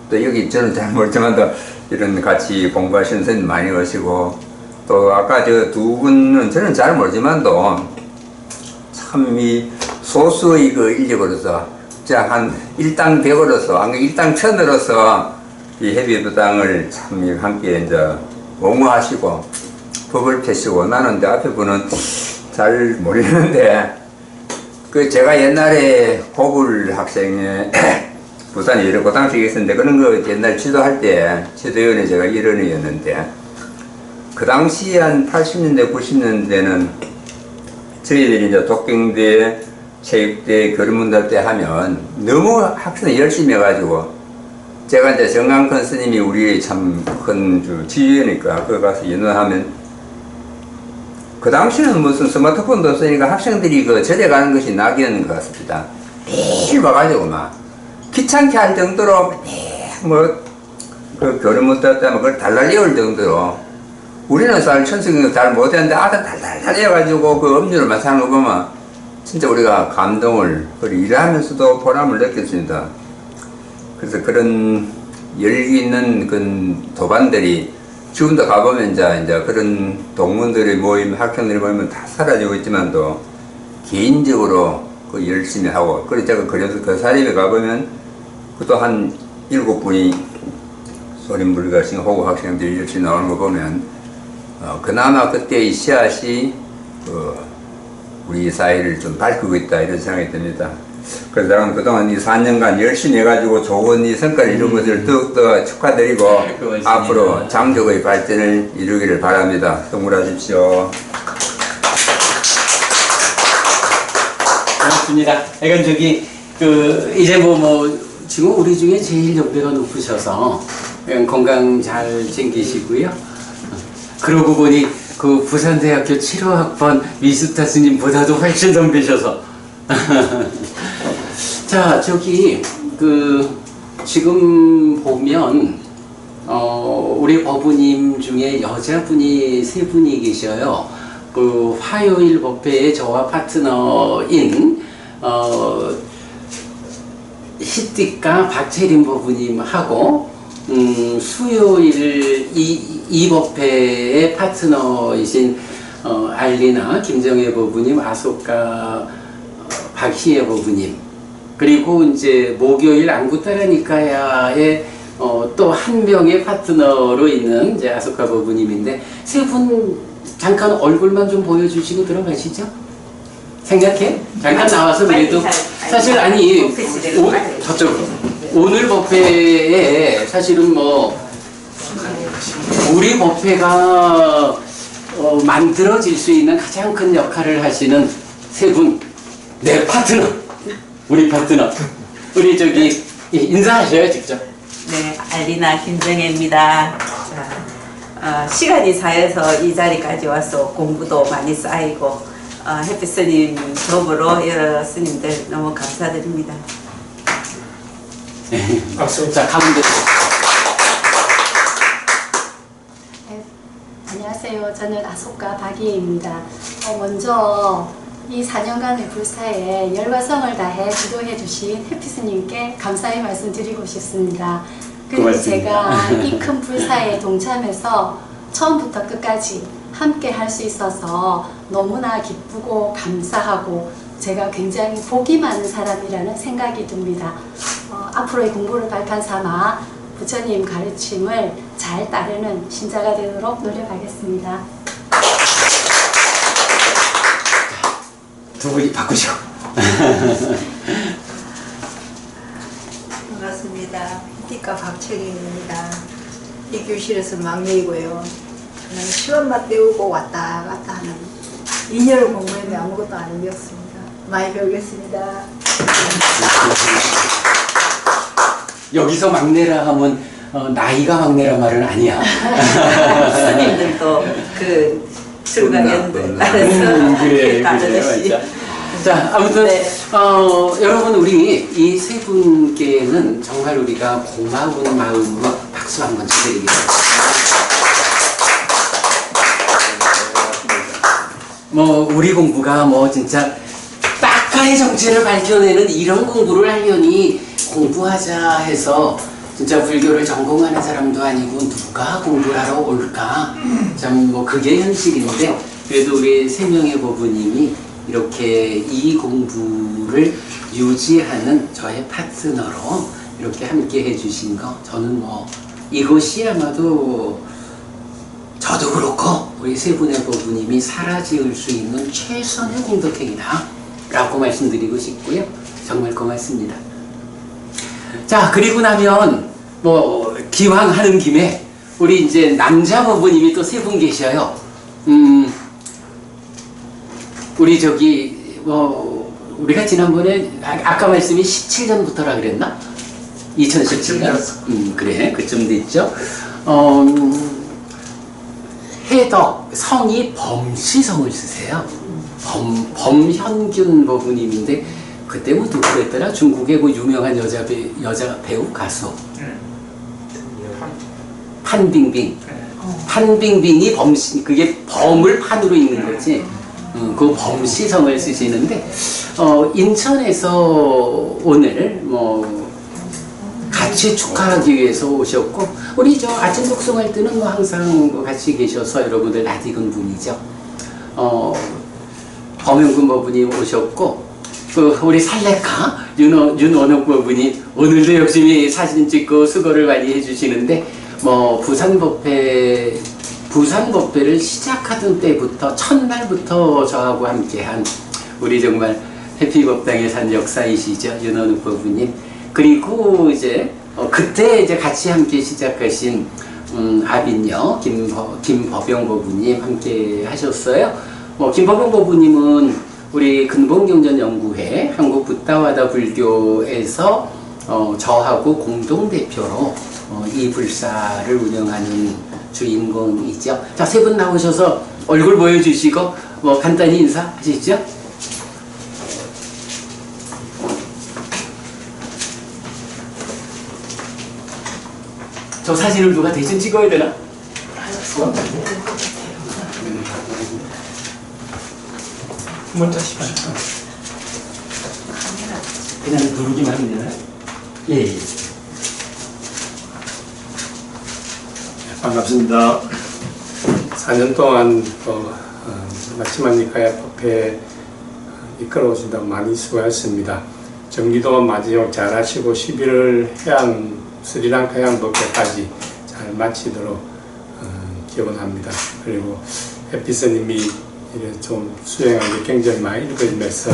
또 여기 저는 잘 모르지만도 이런 같이 공부하시는 선생님 많이 오시고 또 아까 저 두 분은 저는 잘 모르지만도 참 이 소수의 그 인력으로서 진짜 한 일당 100으로서 한 일당 1000으로서 이 해비부당을 참 함께 이제 옹호하시고 법을 펴시고 나는 이제 앞에 분은 잘 모르는데 그 제가 옛날에 고불 학생회 부산에 여러 고등학생이 있었는데 그런 거 옛날 지도할 때 지도위원회 제가 일원이었는데 그 당시 한 80년대 90년대는 저희들이 이제 독경대 체육대 교류문달 때 하면 너무 학생이 열심히 해가지고 제가 이제 정강큰 스님이 우리 참 큰 지휘니까 그거 가서 연원하면 그 당시는 무슨 스마트폰도 없으니까 학생들이 그 절에 가는 것이 낙이었는 것 같습니다. 매일 와가지고 막 귀찮게 할 정도로 그 교류문달 때면 그걸 달달 외울 정도로 우리는 사실 천승이 잘 못했는데 아들 달달달 해가지고 그 음료를 사는 거 보면 진짜 우리가 감동을 일하면서도 보람을 느꼈습니다. 그래서 그런 열기 있는 그 도반들이 지금도 가보면 이제 그런 동문들의 모임, 학생들의 모임은 다 사라지고 있지만도 개인적으로 그 열심히 하고 그래서 제가 그래서 그 사립에 가보면 그것도 한 7분이 소림불가신 호구 학생들이 열심히 나오는 거 보면 그나마 그때의 씨앗이 우리 사회를 좀 밝히고 있다 이런 생각이 듭니다. 그래서 저는 그동안 이 4년간 열심히 해가지고 좋은 이 성과를 이룬 것을 더욱더 축하드리고 앞으로 장족의 발전을 이루기를 바랍니다. 성불하십시오. 고맙습니다. 그러니까 이제 지금 우리 중에 제일 연배가 높으셔서 건강 잘 챙기시고요. 그러고 보니 그 부산대학교 7호학번 미스터 스님보다도 훨씬 선배셔서 자 지금 보면 우리 법우님 중에 여자분이 3분이 계셔요. 그 화요일 법회에 저와 파트너인 희띠가 박채림 법우님하고 수요일 이 법회의 파트너이신 알리나 김정혜 법우님, 아소카 박희애 법우님, 그리고 이제 목요일 안구따라니까야의 또 한 명의 파트너로 있는 이제 아소카 법우님인데 3분 잠깐 얼굴만 좀 보여주시고 들어가시죠. 생각해? 잠깐 나와서 그래도 사실 아니 저쪽으로 오늘 법회에 사실은 우리 법회가 만들어질 수 있는 가장 큰 역할을 하시는 3분, 내 파트너, 우리 파트너, 우리 인사하셔요 직접. 네, 알리나 김정혜입니다. 시간이 쌓여서 이 자리까지 와서 공부도 많이 쌓이고 햇빛 스님 더불어 여러 스님들 너무 감사드립니다. 박수. 자, 가운데. 네, 안녕하세요. 저는 아소카 박희애입니다. 먼저 이 4년간의 불사에 열과 성을 다해 지도해 주신 해피스님께 감사의 말씀 드리고 싶습니다. 그리고 제가 이 큰 불사에 동참해서 처음부터 끝까지 함께 할 수 있어서 너무나 기쁘고 감사하고 제가 굉장히 복이 많은 사람이라는 생각이 듭니다. 앞으로의 공부를 발판 삼아 부처님 가르침을 잘 따르는 신자가 되도록 노력하겠습니다. 두 분이 바꾸시고. 반갑습니다. 희띠과 박철임입니다. 이 교실에서 막내이고요. 저는 시험만 때우고 왔다 갔다 하는 2년을 공부했는데 아무것도 안 배웠습니다. 많이 배우겠습니다. 여기서 막내라 하면 나이가 막내라 말은 아니야. 스님들도 그 출가견들 따라서 그래, 따르듯이. 자, 아무튼 네. 여러분 우리 이 3분께는 정말 우리가 고마운 마음으로 박수 한번 쳐드리겠습니다. 뭐 우리 공부가 뭐 진짜 딱가의 정체를 밝혀내는 이런 공부를 하려니 공부하자 해서 진짜 불교를 전공하는 사람도 아니고 누가 공부를 하러 올까? 참 뭐 그게 현실인데 그래도 우리 세 명의 고부님이 이렇게 이 공부를 유지하는 저의 파트너로 이렇게 함께 해주신 거 저는 뭐 이것이 아마도 저도 그렇고 우리 세 분의 고부님이 살아지을 수 있는 최선의 공덕행위다 라고 말씀드리고 싶고요. 정말 고맙습니다. 자, 그리고 나면 뭐 기왕 하는 김에 우리 이제 남자 고부님이 또 세 분 계셔요. 우리 저기 뭐 우리가 지난번에 아까 말씀이 17년부터라 그랬나? 2017년? 그래 그쯤 됐죠. 해덕 성이 범시성을 쓰세요. 범현균 고부님인데 그때 뭐 누구랬더라? 중국의 그 유명한 여자 배우 가수 판빙빙. 판빙빙이 그게 범을 판으로 읽는 거지. 그 범시성을 쓰시는데 인천에서 오늘 뭐 같이 축하하기 위해서 오셨고 우리 저 아침 독송할 때는 뭐 항상 같이 계셔서 여러분들 낯익은 분이죠. 범현군 고부님 오셨고 그 우리 살레카 윤원옥 고부님 오늘도 열심히 사진 찍고 수고를 많이 해주시는데 뭐 부산법회를 시작하던 때부터 첫날부터 저하고 함께한 우리 정말 해피법당에 산 역사이시죠 윤원욱 고부님. 그리고 이제 그때 이제 같이 함께 시작하신 아빈녀 김법영 고부님 함께 하셨어요. 뭐 김법영 고부님은 우리 근본경전연구회 한국 붓다와다 불교에서 저하고 공동 대표로 이 불사를 운영하는 주인공이죠. 자, 세 분 나오셔서 얼굴 보여주시고 뭐 간단히 인사하시죠. 저 사진을 누가 대신 찍어야 되나? 먼저 하십시오. 그냥 누르기만 하면 되나요? 예. 반갑습니다. 4년 동안 마치마니카야 법회 이끌어오신다고 많이 수고하셨습니다. 정기도 마지막 잘 하시고 11월 스리랑카 해양 법회까지 잘 마치도록 기원합니다. 그리고 해피스님이 이래 좀 수행한 게 굉장히 많이 읽어지면서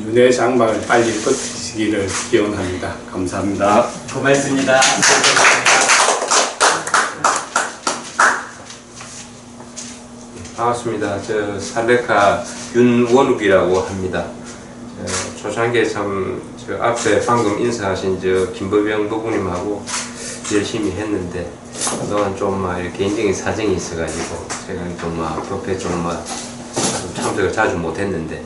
윤회 장막을 빨리 버티시기를 기원합니다. 감사합니다. 고맙습니다. 반갑습니다. 저 살레카 윤원욱이라고 합니다. 초창기에 저 앞에 방금 인사하신 저 김법영 부부님하고 열심히 했는데 그동안 좀 개인적인 사정이 있어가지고 제가 좀 법회 좀 참석을 자주 못했는데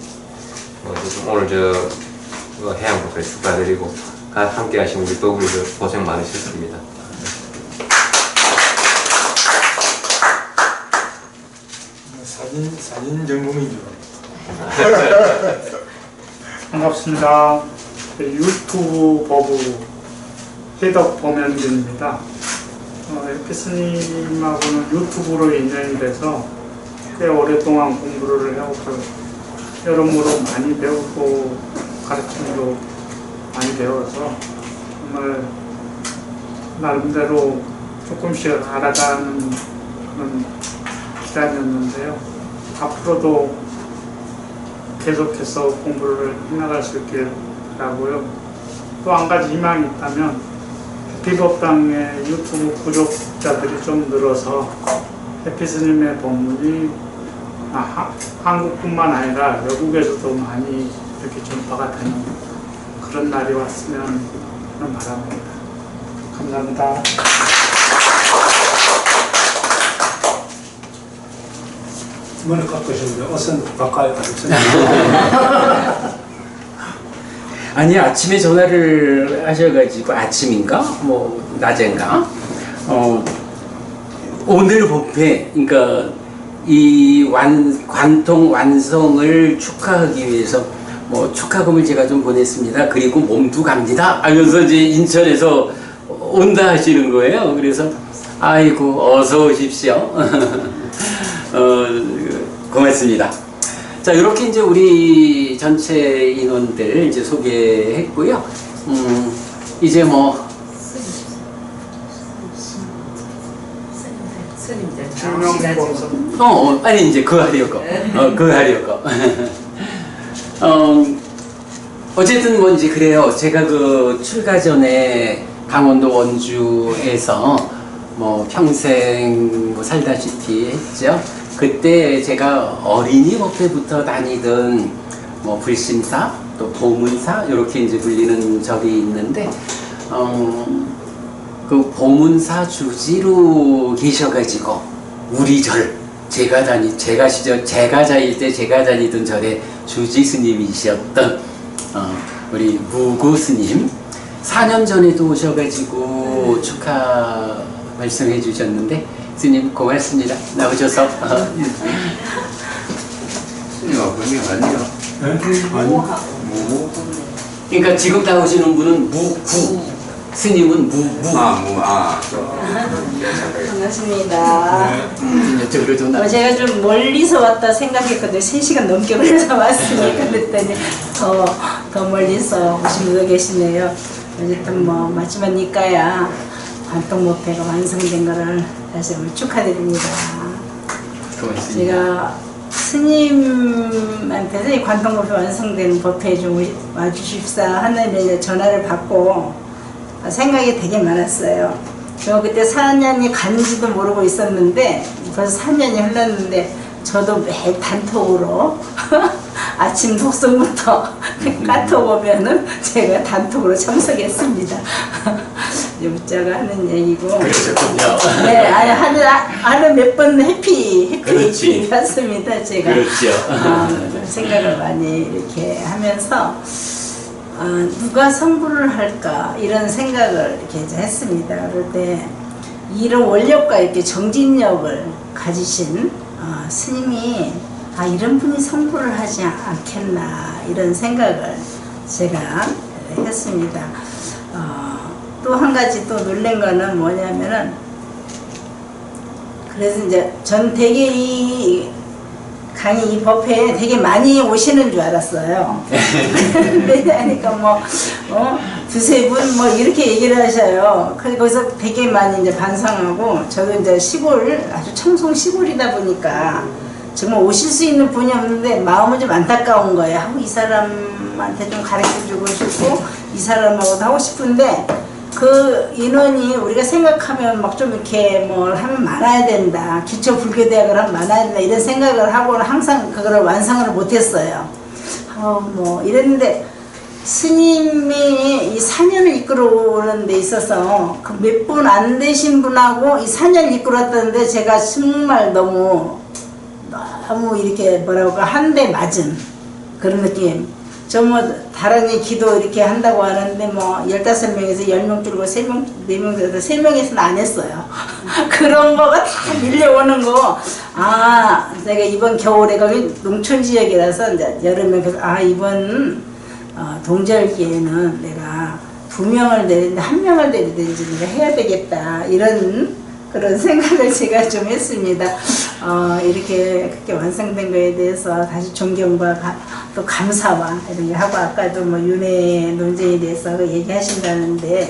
오늘 저 해양 법회 축하드리고 함께 하신 우리 부부님들 고생 많으셨습니다. 사진 전공인 줄 알았다. 반갑습니다. 유튜브 버부 해덕 범현균입니다. 에피스님하고는 유튜브로 인연이 돼서 꽤 오랫동안 공부를 해오고 여러모로 많이 배우고 가르침도 많이 배워서 정말 나름대로 조금씩 알아가는 그런 기간이었는데요. 앞으로도 계속해서 공부를 해나갈 수 있길 바라고요. 또 한 가지 희망이 있다면 해피법당의 유튜브 구독자들이 좀 늘어서 해피스님의 법문이 한국뿐만 아니라 외국에서도 많이 이렇게 전파가 되는 그런 날이 왔으면 하는 바람입니다. 감사합니다. 머리 깎으셨는데 어선 바꿔야 아니 아침에 전화를 하셔가지고 아침인가 뭐 낮인가 오늘 법회 그러니까 이 관통 완성을 축하하기 위해서 뭐 축하금을 제가 좀 보냈습니다. 그리고 몸도 갑니다 하면서 이제 인천에서 온다 하시는 거예요. 그래서 아이고 어서 오십시오. 고맙습니다. 자, 이렇게 이제 우리 전체 인원들 이제 소개했고요. 이제 뭐 스님들 증명 나오시가지고 아니 이제 그거 하려고 그거 하려고 어쨌든 뭐 이제 그래요. 제가 그 출가 전에 강원도 원주에서 뭐 평생 뭐 살다시피 했죠. 그때 제가 어린이 법회부터 다니던 뭐 불심사 또 보문사 이렇게 이제 불리는 절이 있는데 그 보문사 주지로 계셔가지고 우리 절 제가 다닐 때 제가 다니던 절의 주지 스님이셨던 우리 무구 스님 4년 전에도 오셔가지고 축하 말씀해 주셨는데 스님 고맙습니다. 나오셔서 스님하고 분명 아니요. 무. 그러니까 지금 나오시는 분은 무구 스님은 무무 반갑습니다. 이쪽으로 좀 제가 좀 멀리서 왔다 생각했거든요. 3시간 넘게 걸려서 왔으니까 그랬더니 더 멀리서 오신 분도 계시네요. 어쨌든 뭐 마지막 니까야 관통법회가 완성된 거를 다시 한번 축하드립니다. 고맙습니다. 제가 스님한테서 이 관통법회 완성된 법회에 좀 와주십사 하는 전화를 받고 생각이 되게 많았어요. 저 그때 4년이 간지도 모르고 있었는데 벌써 4년이 흘렀는데 저도 매일 단톡으로 아침 독서부터 카톡 오면은 제가 단톡으로 참석했습니다. 문자가 하는 얘기고. 그러셨군요. 네, 하루 몇 번 해피 그렇지. 했습니다. 제가. 그렇죠. 생각을 많이 이렇게 하면서 누가 성불을 할까 이런 생각을 이렇게 이제 했습니다. 그럴 때 이런 원력과 이렇게 정진력을 가지신 스님이 이런 분이 성불을 하지 않겠나 이런 생각을 제가 했습니다. 또 한 가지 또 놀란 거는 뭐냐면은 그래서 이제 전 되게 이 강의 이 법회에 되게 많이 오시는 줄 알았어요. 왜냐니까 뭐 두세 분 뭐 이렇게 얘기를 하셔요. 그래서 거기서 되게 많이 이제 반성하고 저도 이제 시골 아주 청송 시골이다 보니까 정말 오실 수 있는 분이 없는데 마음은 좀 안타까운 거예요. 이 사람한테 좀 가르쳐주고 싶고 이 사람하고도 하고 싶은데 그 인원이 우리가 생각하면 막 좀 이렇게 뭘 하면 많아야 된다. 기초 불교대학을 하면 많아야 된다. 이런 생각을 하고는 항상 그거를 완성을 못했어요. 뭐 이랬는데 스님이 이 4년을 이끌어오는 데 있어서 그 몇 분 안 되신 분하고 이 4년 이끌었다는데 제가 정말 너무 이렇게 뭐라고 한 대 맞은 그런 느낌. 저 뭐 다른이 기도 이렇게 한다고 하는데 뭐 15명에서 10명 줄고 3명, 4명 들어서 3명에서는 안 했어요. 그런 거가 다 밀려오는 거. 내가 이번 겨울에 거기 농촌 지역이라서 이제 여름에 그래서 이번 동절기에는 내가 2명을 내리는데 1명을 내리든지 내가 해야 되겠다. 이런 그런 생각을 제가 좀 했습니다. 이렇게 그렇게 완성된 거에 대해서 다시 존경과 또 감사와 이런 게 하고 아까도 뭐 윤회 논쟁에 대해서 얘기하신다는데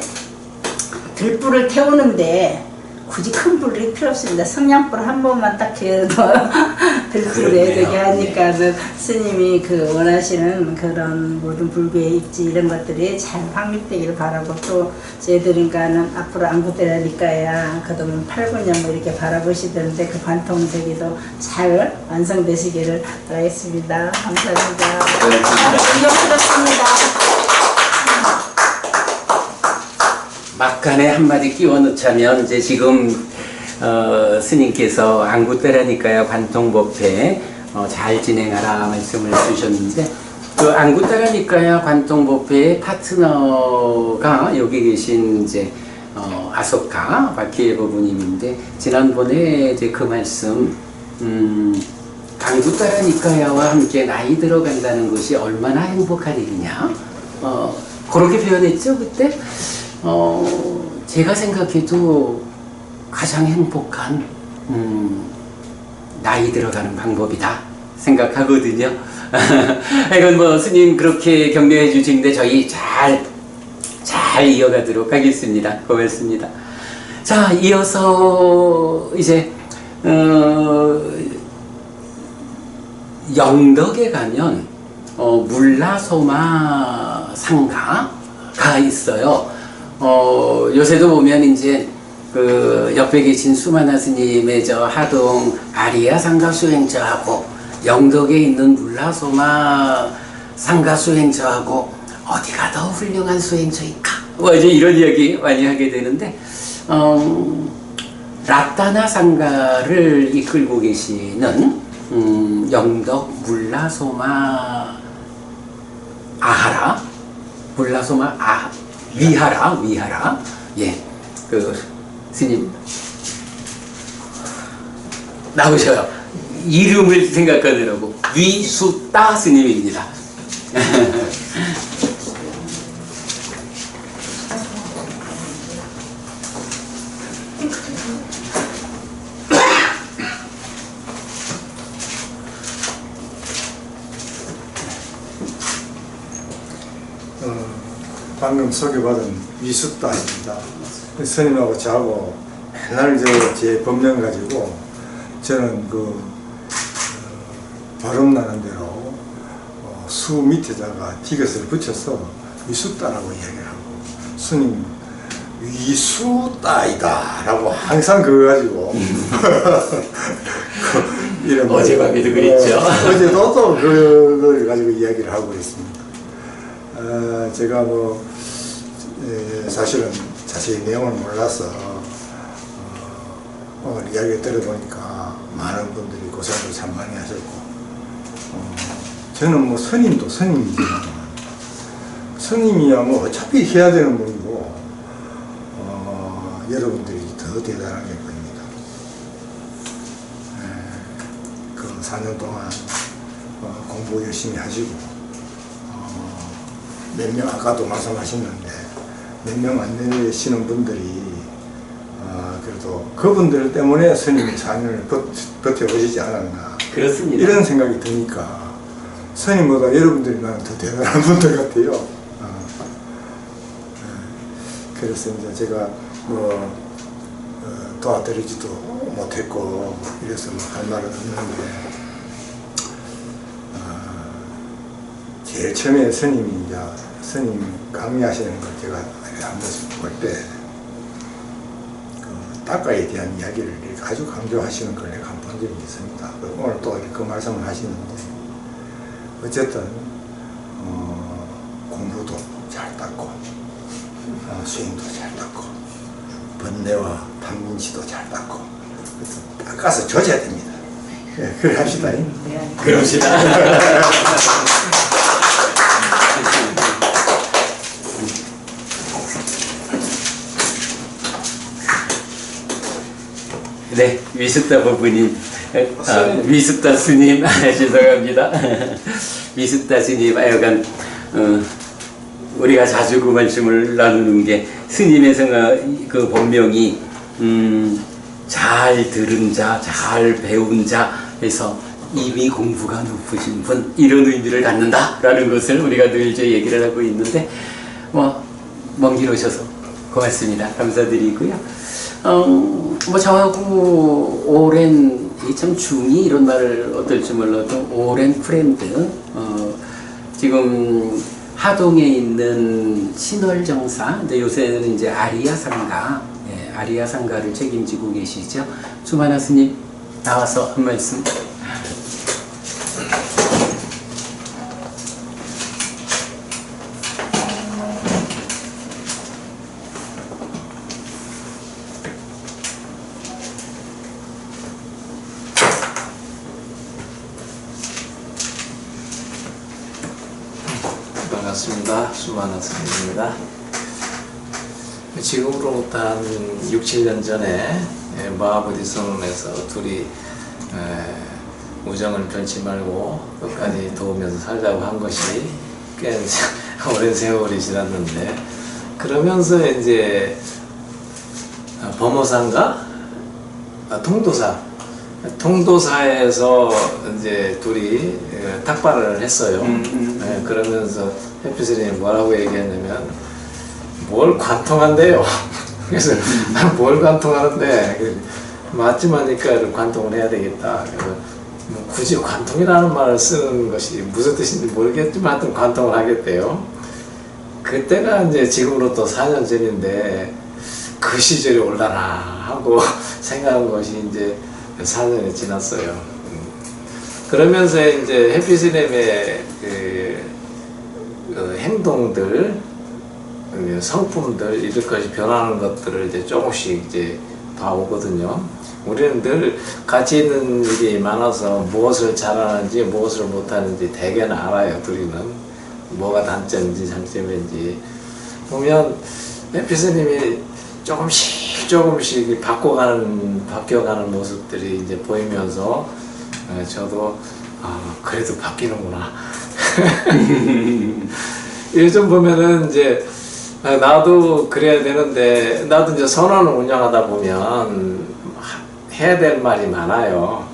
들불을 태우는데 굳이 큰 불을 할 필요 없습니다. 성냥불 한 번만 딱 해도 들불을 해야 되게 하니까 스님이 그 원하시는 그런 모든 불교의 입지 이런 것들이 잘 확립되기를 바라고 또 저희들인가는 앞으로 안구대라니까야 그동안 8, 9년 뭐 이렇게 바라보시던데 그 관통되기도 잘 완성되시기를 바라겠습니다. 감사합니다. 존경스럽습니다. 막간에 한마디 끼워 넣자면 이제 지금 스님께서 안구따라니까요 관통법회 잘 진행하라 말씀을 주셨는데 그 안구따라니까요 관통법회의 파트너가 여기 계신 이제 아소카 바키에버 부님인데 지난번에 이제 그 말씀 강두 따라 니까야와 함께 나이 들어간다는 것이 얼마나 행복한 일이냐. 그렇게 표현했죠 그때. 제가 생각해도 가장 행복한 나이 들어가는 방법이다 생각하거든요. 이건 뭐 스님 그렇게 격려해 주시는데 저희 잘 이어가도록 하겠습니다. 고맙습니다. 자, 이어서 이제 영덕에 가면 물라소마 상가가 있어요. 요새도 보면 이제 그 옆에 계신 수마나 스님의 저 하동 아리아 상가 수행자하고 영덕에 있는 물라소마 상가 수행자하고 어디가 더 훌륭한 수행자일까? 뭐 이제 이런 이야기 많이 하게 되는데 라타나 상가를 이끌고 계시는 영덕 물라소마 아하라, 물라소마 위하라, 예, 그 스님 나오셔요. 이름을 생각하느라고 위수따 스님입니다. 방금 소개받은 위숫다입니다. 스님하고 저하고 맨날 제 법명 가지고 저는 발음 나는 대로 수 밑에다가 디귿을 붙여서 위숫다라고 이야기를 하고 스님 위숫다이다 라고 항상 그거 가지고 이런 어젯밤에도 그랬죠. 어제도 또 그걸 가지고 이야기를 하고 있습니다. 제가 사실은 자세히 내용을 몰라서 오늘 이야기를 들어보니까 많은 분들이 고생도 참 많이 하셨고 저는 스님도 스님이지만 스님이야 어차피 해야 되는 분이고 여러분들이 더 대단하게 보입니다. 그 4년 동안 공부 열심히 하시고 몇 명 아까도 말씀하셨는데 몇 명 안 되시는 분들이 그래도 그분들 때문에 스님이 4년을 버텨보시지 않았나 그렇습니다. 이런 생각이 드니까 스님보다 여러분들이 나는 더 대단한 분들 같아요. 그래서 이제 제가 도와드리지도 못했고 이래서 할 말은 없는데 제일 처음에 스님이 이제 스님 강의하시는 걸 제가 한 번씩 볼 때 따까에 대한 이야기를 이렇게 아주 강조하시는 걸 내가 한 번 본 적이 있습니다. 오늘 또 그 말씀을 하시는데 어쨌든 공부도 잘 닦고 수행도 잘 닦고 번뇌와 판민치도 잘 닦고 닦아서 조져야 됩니다. 네, 그래 합시다. 그럽시다. 네, 위숫다 부부님, 위숫다 스님, 죄송합니다. 위숫다 스님, 하여간 우리가 자주 그 말씀을 나누는 게 스님의 그 본명이 잘 들은 자, 잘 배운 자 해서 이미 공부가 높으신 분 이런 의미를 갖는다라는 것을 우리가 늘 이제 얘기를 하고 있는데 먼 길 오셔서 고맙습니다. 감사드리고요. 저하고 오랜 참 중이 이런 말을 어떨지 몰라도 오랜 프렌드 지금 하동에 있는 신월정사 근데 요새는 이제 아리아 상가 아리아 상가를 책임지고 계시죠. 수마나 스님 나와서 한 말씀. 반갑습니다. 수마나 스님입니다. 지금으로부터 한 6, 7년 전에 마하보디 성에서 둘이 우정을 변치 말고 끝까지 도우면서 살자고 한 것이 꽤 오랜 세월이 지났는데, 그러면서 이제 범어사인가? 통도사에서 이제 둘이 탁발을 했어요. 그러면서 해피스님이 뭐라고 얘기했냐면, 뭘 관통한대요. 그래서 뭘 관통하는데, 맞지마니까 관통을 해야 되겠다. 그래서 굳이 관통이라는 말을 쓰는 것이 무슨 뜻인지 모르겠지만 하여튼 관통을 하겠대요. 그때가 이제 지금으로부터 4년 전인데 그 시절이 올라나 하고 생각한 것이 이제 4년이 지났어요. 그러면서 이제 해피스님의 그 행동들, 성품들 이런 것이 변하는 것들을 이제 조금씩 이제 봐오거든요. 우리는 늘 같이 있는 일이 많아서 무엇을 잘하는지 무엇을 못하는지 대개는 알아요. 둘이는 뭐가 단점인지 장점인지 보면 해피스님이 조금씩 바뀌어가는 모습들이 이제 보이면서 저도 그래도 바뀌는구나. 요즘 보면은 이제 나도 그래야 되는데, 나도 이제 선원을 운영하다 보면 해야 될 말이 많아요.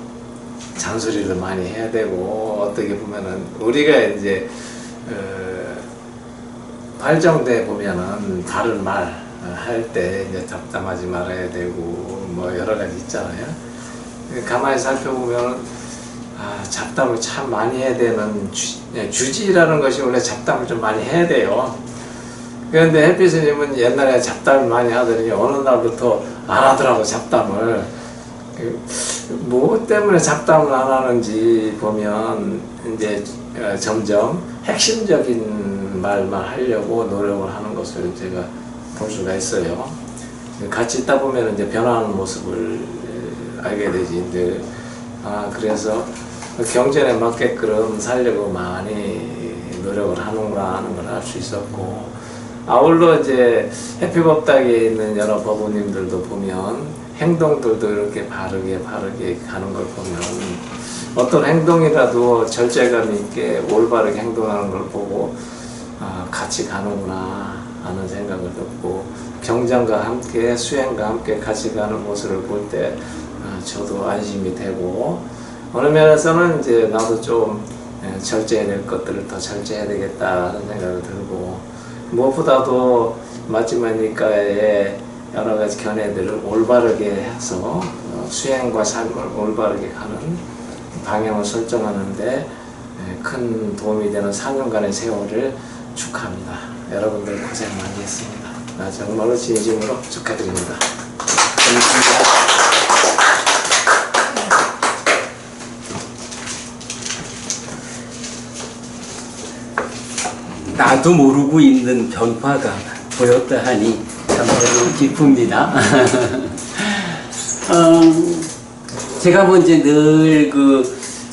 잔소리를 많이 해야 되고, 어떻게 보면은 우리가 이제 발정돼 보면은 다른 말 할 때 이제 잡담하지 말아야 되고 뭐 여러 가지 있잖아요. 가만히 살펴보면 잡담을 참 많이 해야 되는 주지라는 것이 원래 잡담을 좀 많이 해야 돼요. 그런데 해피스님은 옛날에 잡담을 많이 하더니 어느 날부터 안 하더라고, 잡담을. 뭐 때문에 잡담을 안 하는지 보면 이제 점점 핵심적인 말만 하려고 노력을 하는 것을 제가 볼 수가 있어요. 같이 있다 보면 이제 변화하는 모습을 알게 되지. 이제 그래서 경전에 맞게끔 살려고 많이 노력을 하는구나 하는 걸 알 수 있었고, 아울러 이제 해피법당에 있는 여러 법우님들도 보면 행동들도 이렇게 바르게 가는 걸 보면 어떤 행동이라도 절제감 있게 올바르게 행동하는 걸 보고 같이 가는구나 하는 생각을 듣고, 경전과 함께 수행과 함께 같이 가는 모습을 볼 때 저도 안심이 되고, 어느 면에서는 이제 나도 좀 절제해야 될 것들을 더 절제해야 되겠다 하는 생각을 들고, 무엇보다도 마지막니까의 여러 가지 견해들을 올바르게 해서 수행과 삶을 올바르게 가는 방향을 설정하는데 큰 도움이 되는 4년간의 세월을 축하합니다. 여러분들 고생 많이 했습니다. 정말로 진심으로 축하드립니다. 나도 모르고 있는 변화가 보였다 하니 참으로 기쁩니다. 제가 먼저 늘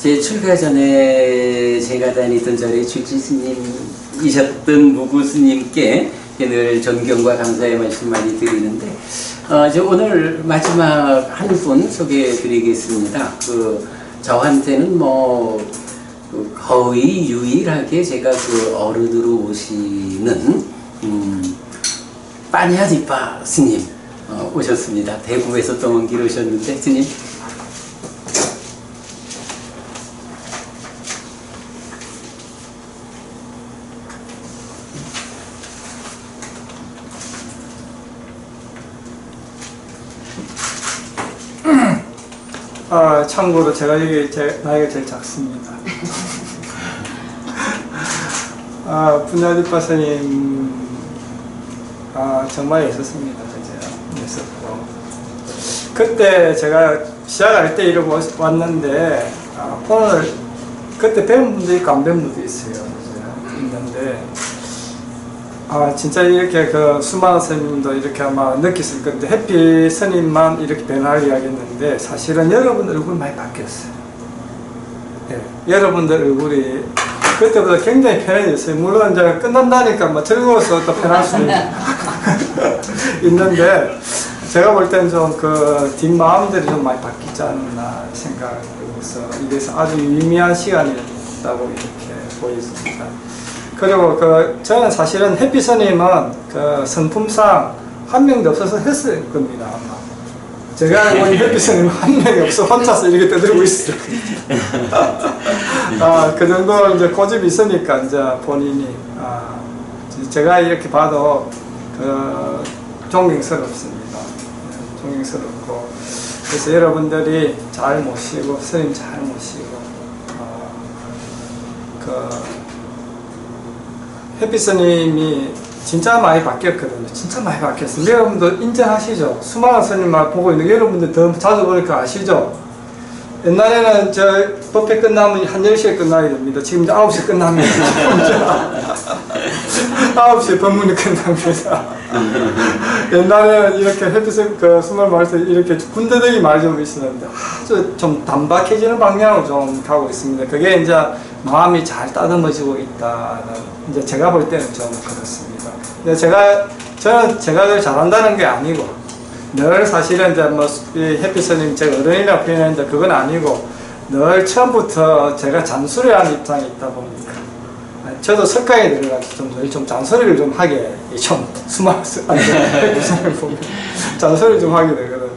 제 출가 전에 제가 다니던 절에 주지스님이셨던 무구스님께 늘 존경과 감사의 말씀 많이 드리는데, 저 오늘 마지막 한 분 소개해 드리겠습니다. 저한테는 뭐 거의 유일하게 제가 어른으로 오시는 빠냐디빠 스님 오셨습니다. 대구에서 또 먼 길 오셨는데, 스님 참고로 제가 여기 나이가 제일 작습니다. 분야디파 스님 정말 있었습니다. 있었고, 그때 제가 시작할 때 이러고 왔는데 오늘 그때 뵌 분도 있고 안 뵌 분도 있어요. 있는데 진짜 이렇게 수많은 스님도 이렇게 아마 느꼈을 건데, 해피 스님만 이렇게 변화를 이야기했는데 사실은 여러분 얼굴 많이 바뀌었어요. 여러분들 얼굴이 그때보다 굉장히 편해졌어요. 물론 이제 끝난다니까 즐거워서 또 편할 수도 있는데 제가 볼 때는 좀 그 뒷마음들이 좀 많이 바뀌지 않나 생각해서 이게 아주 유의미한 시간이었다고 이렇게 보였습니다. 그리고 그 저는 사실은 햇빛스님은 그 성품상 한 명도 없어서 했을 겁니다 아마. 제가 알고 있는 햇빛스님은 한 명이 없어 혼자서 이렇게 떠들고 있어요. 그 정도 이제 고집이 있으니까 이제 본인이 제가 이렇게 봐도 그 존경스럽습니다. 존경스럽고 그래서 여러분들이 잘 모시고 스님 잘 모시고 그 햇빛스님이 진짜 많이 바뀌었거든요. 진짜 많이 바뀌었어요. 여러분들 인정하시죠? 수많은 스님만 보고 있는데 여러분들 더 자주 보니까 아시죠? 옛날에는 저 법회 끝나면 한 10시에 끝나야 됩니다. 지금 이제 9시에 끝납니다. 9시에 법문이 끝납니다. 옛날에는 이렇게 햇빛을 그 수많은 말에서 이렇게 군더더기 말이 좀 있었는데 아주 좀 단박해지는 방향으로 좀 가고 있습니다. 그게 이제 마음이 잘 따듬어지고 있다는 이제 제가 볼 때는 좀 그렇습니다. 근데 저는 제가 그걸 잘한다는 게 아니고 늘 사실은 이제 뭐 햇빛스님 제가 어른이라고 표현했는데 그건 아니고 늘 처음부터 제가 잔소리하는 입장에 있다 보니까 저도 석가에 들어가서 늘 좀 잔소리를 좀 하게 좀 햇빛스님 보면 잔소리 좀 하게 되거든요.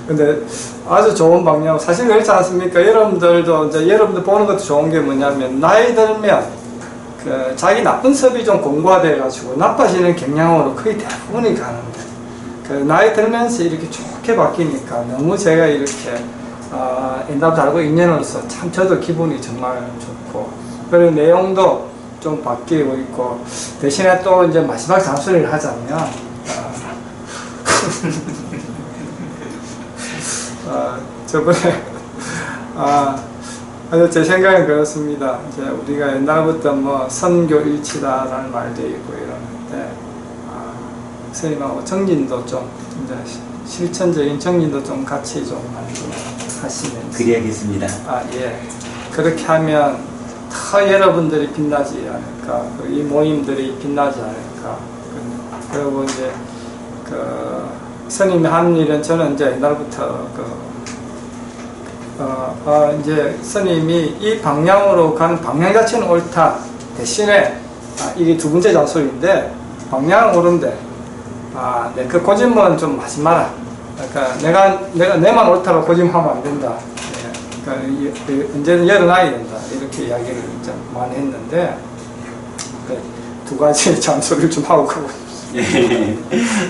근데 아주 좋은 방향 사실 그렇지 않습니까? 여러분들도 이제 여러분들 보는 것도 좋은 게 뭐냐면 나이 들면 그 자기 나쁜 습이 좀 공부화돼 가지고 나빠지는 경향으로 거의 대부분이 가는데 그 나이 들면서 이렇게 좋게 바뀌니까 너무 제가 이렇게 엔답 알고 인연으로서 참 저도 기분이 정말 좋고 그리고 내용도 좀 바뀌고 있고 대신에 또 이제 마지막 잔소리를 하자면 저번에 제 생각은 그렇습니다. 이제 우리가 옛날부터 뭐 선교일치다라는 말도 있고 이러는데 스님하고 정진도 좀 이제 실천적인 정진도 좀 같이 좀 하시면 그래야겠습니다. 예. 그렇게 하면 더 여러분들이 빛나지 않을까, 이 모임들이 빛나지 않을까. 그리고 이제 그 스님이 하는 일은 저는 이제 옛날부터 이제 스님이 이 방향으로 가는 방향 자체는 옳다. 대신에 이게 두 번째 잔소리인데 방향은 옳은데 그 고집은 좀 하지 마라. 그러니까 내가 내만 옳다고 고집하면 안 된다. 그러니까 언제든 열어놔야 된다. 이렇게 이야기를 좀 많이 했는데 두 가지 잔소리를 좀 하고 가고.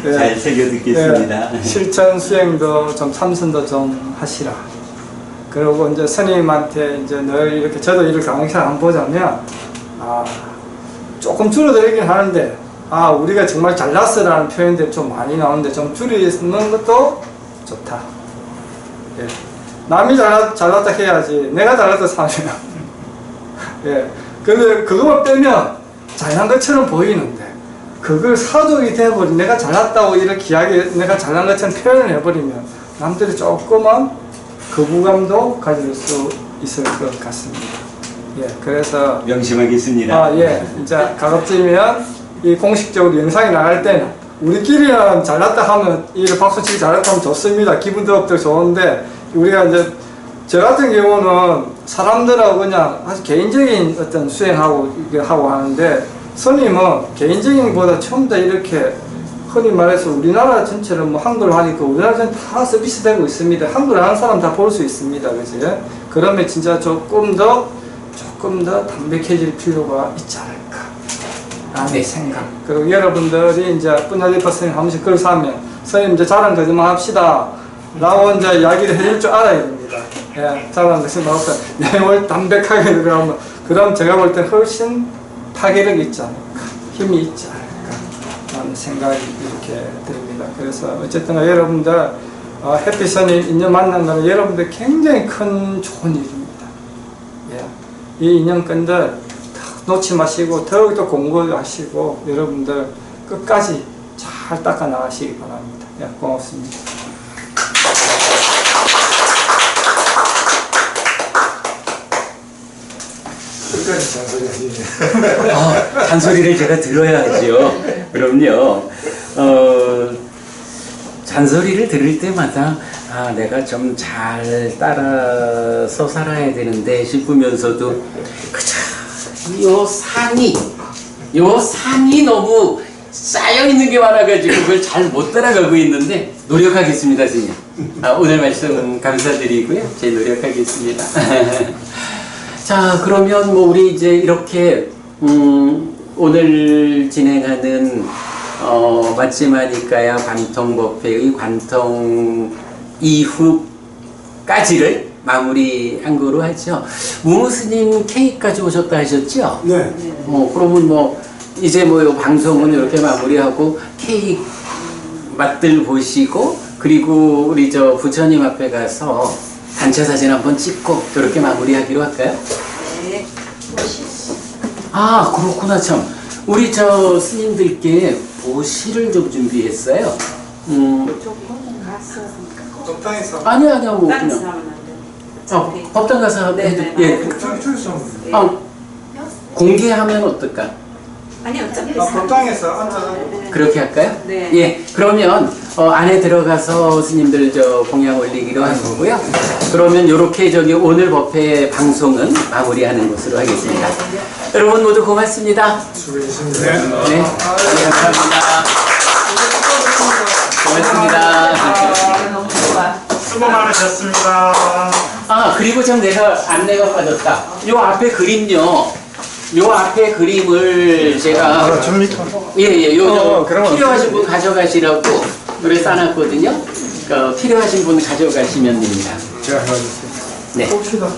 잘 새겨 듣겠습니다. 실천 수행도 좀 참선도 좀 하시라. 그리고 이제 스님한테 이제 늘 이렇게 저도 이렇게 강의를 안 보자면 조금 줄어들긴 하는데 우리가 정말 잘났어라는 표현들이 좀 많이 나오는데 좀 줄이는 것도 좋다. 예. 남이 잘났다 해야지 내가 잘났다 사면 예. 근데 그것만 빼면 잘난 것처럼 보이는데 그걸 사족이 돼버리면 내가 잘났다고 이렇게 내가 잘난 것처럼 표현을 해버리면 남들이 조금은 거부감도 가질 수 있을 것 같습니다. 예, 그래서 명심하겠습니다. 예, 이제 가급적이면 이 공식적으로 영상이 나갈 때는 우리끼리는 잘났다 하면 이를 박수치기 잘났다 하면 좋습니다. 기분도 좋은데 우리가 이제 저 같은 경우는 사람들하고 그냥 아주 개인적인 어떤 수행하고 하고 하는데 스님은 개인적인 것보다 처음부터 이렇게 흔히 말해서 우리나라 전체를 뭐 한글로 하니까 우리나라 전체 다 서비스 되고 있습니다. 한글 하는 사람 다 볼 수 있습니다. 그지? 그러면 진짜 조금 더 담백해질 필요가 있지 않을까 라는 생각. 그리고 여러분들이 이제 뿌냐리파 스님 한 번씩 글 사면 스님 이제 자랑 거짓말 합시다 라고 이제 이야기를 해줄 줄 알아야 됩니다. 예, 자랑 거짓말 합시다. 내용을 담백하게 들어가면 그럼 제가 볼 때 훨씬 파괴력이 있지 않을까, 힘이 있지 않을까 라는 생각이 이렇게 듭니다. 그래서 어쨌든 여러분들 햇빛스님 인연 만난 거는 여러분들 굉장히 큰 좋은 일입니다. 예. 이 인연권들 놓지 마시고 더욱더 공부하시고 여러분들 끝까지 잘 닦아 나가시기 바랍니다. 예, 고맙습니다. 끝까지 잔소리 하시네. 잔소리를 제가 들어야죠. 그럼요. 잔소리를 들을 때마다 아, 내가 좀 잘 따라서 살아야 되는데 싶으면서도 그저 요 산이 너무 쌓여 있는 게 많아가지고 그걸 잘 못 따라가고 있는데 노력하겠습니다, 스님. 오늘 말씀 감사드리고요. 제 노력하겠습니다. 자, 그러면 뭐 우리 이제 이렇게 오늘 진행하는 마치마니까야 관통법회의 관통 이후까지를 마무리한 거로 하죠. 무무스님 케이크까지 오셨다 하셨죠? 네. 그러면 뭐 이제 뭐 이 방송은 이렇게 마무리하고 케이크 맛들 보시고 그리고 우리 저 부처님 앞에 가서 단체 사진 한번 찍고 이렇게 마무리하기로 할까요? 네. 아, 그렇구나. 참 우리 저 스님들께 보시를 좀 준비했어요. 법당에서 아니요 뭐 그냥 법당 가서 해도 예. 공개하면 어떨까? 아니 어차피 법당에서 앉아서 그렇게 할까요? 네. 예. 그러면 안에 들어가서 스님들 저 공양 올리기로 한 거고요. 그러면 요렇게 저기 오늘 법회 방송은 마무리하는 것으로 하겠습니다. 여러분 모두 고맙습니다. 수고하셨습니다. 네. 감사합니다. 고맙습니다. 너무 좋아. 수고 많으셨습니다. 아, 그리고 좀 내가 안내가 빠졌다. 요 앞에 그림요. 요 앞에 그림을 제가 예, 요 필요하신 분 가져가시라고 노래 써놨거든요. 필요하신 분 가져가시면 됩니다. 제가 해가지고 네. 봅시다.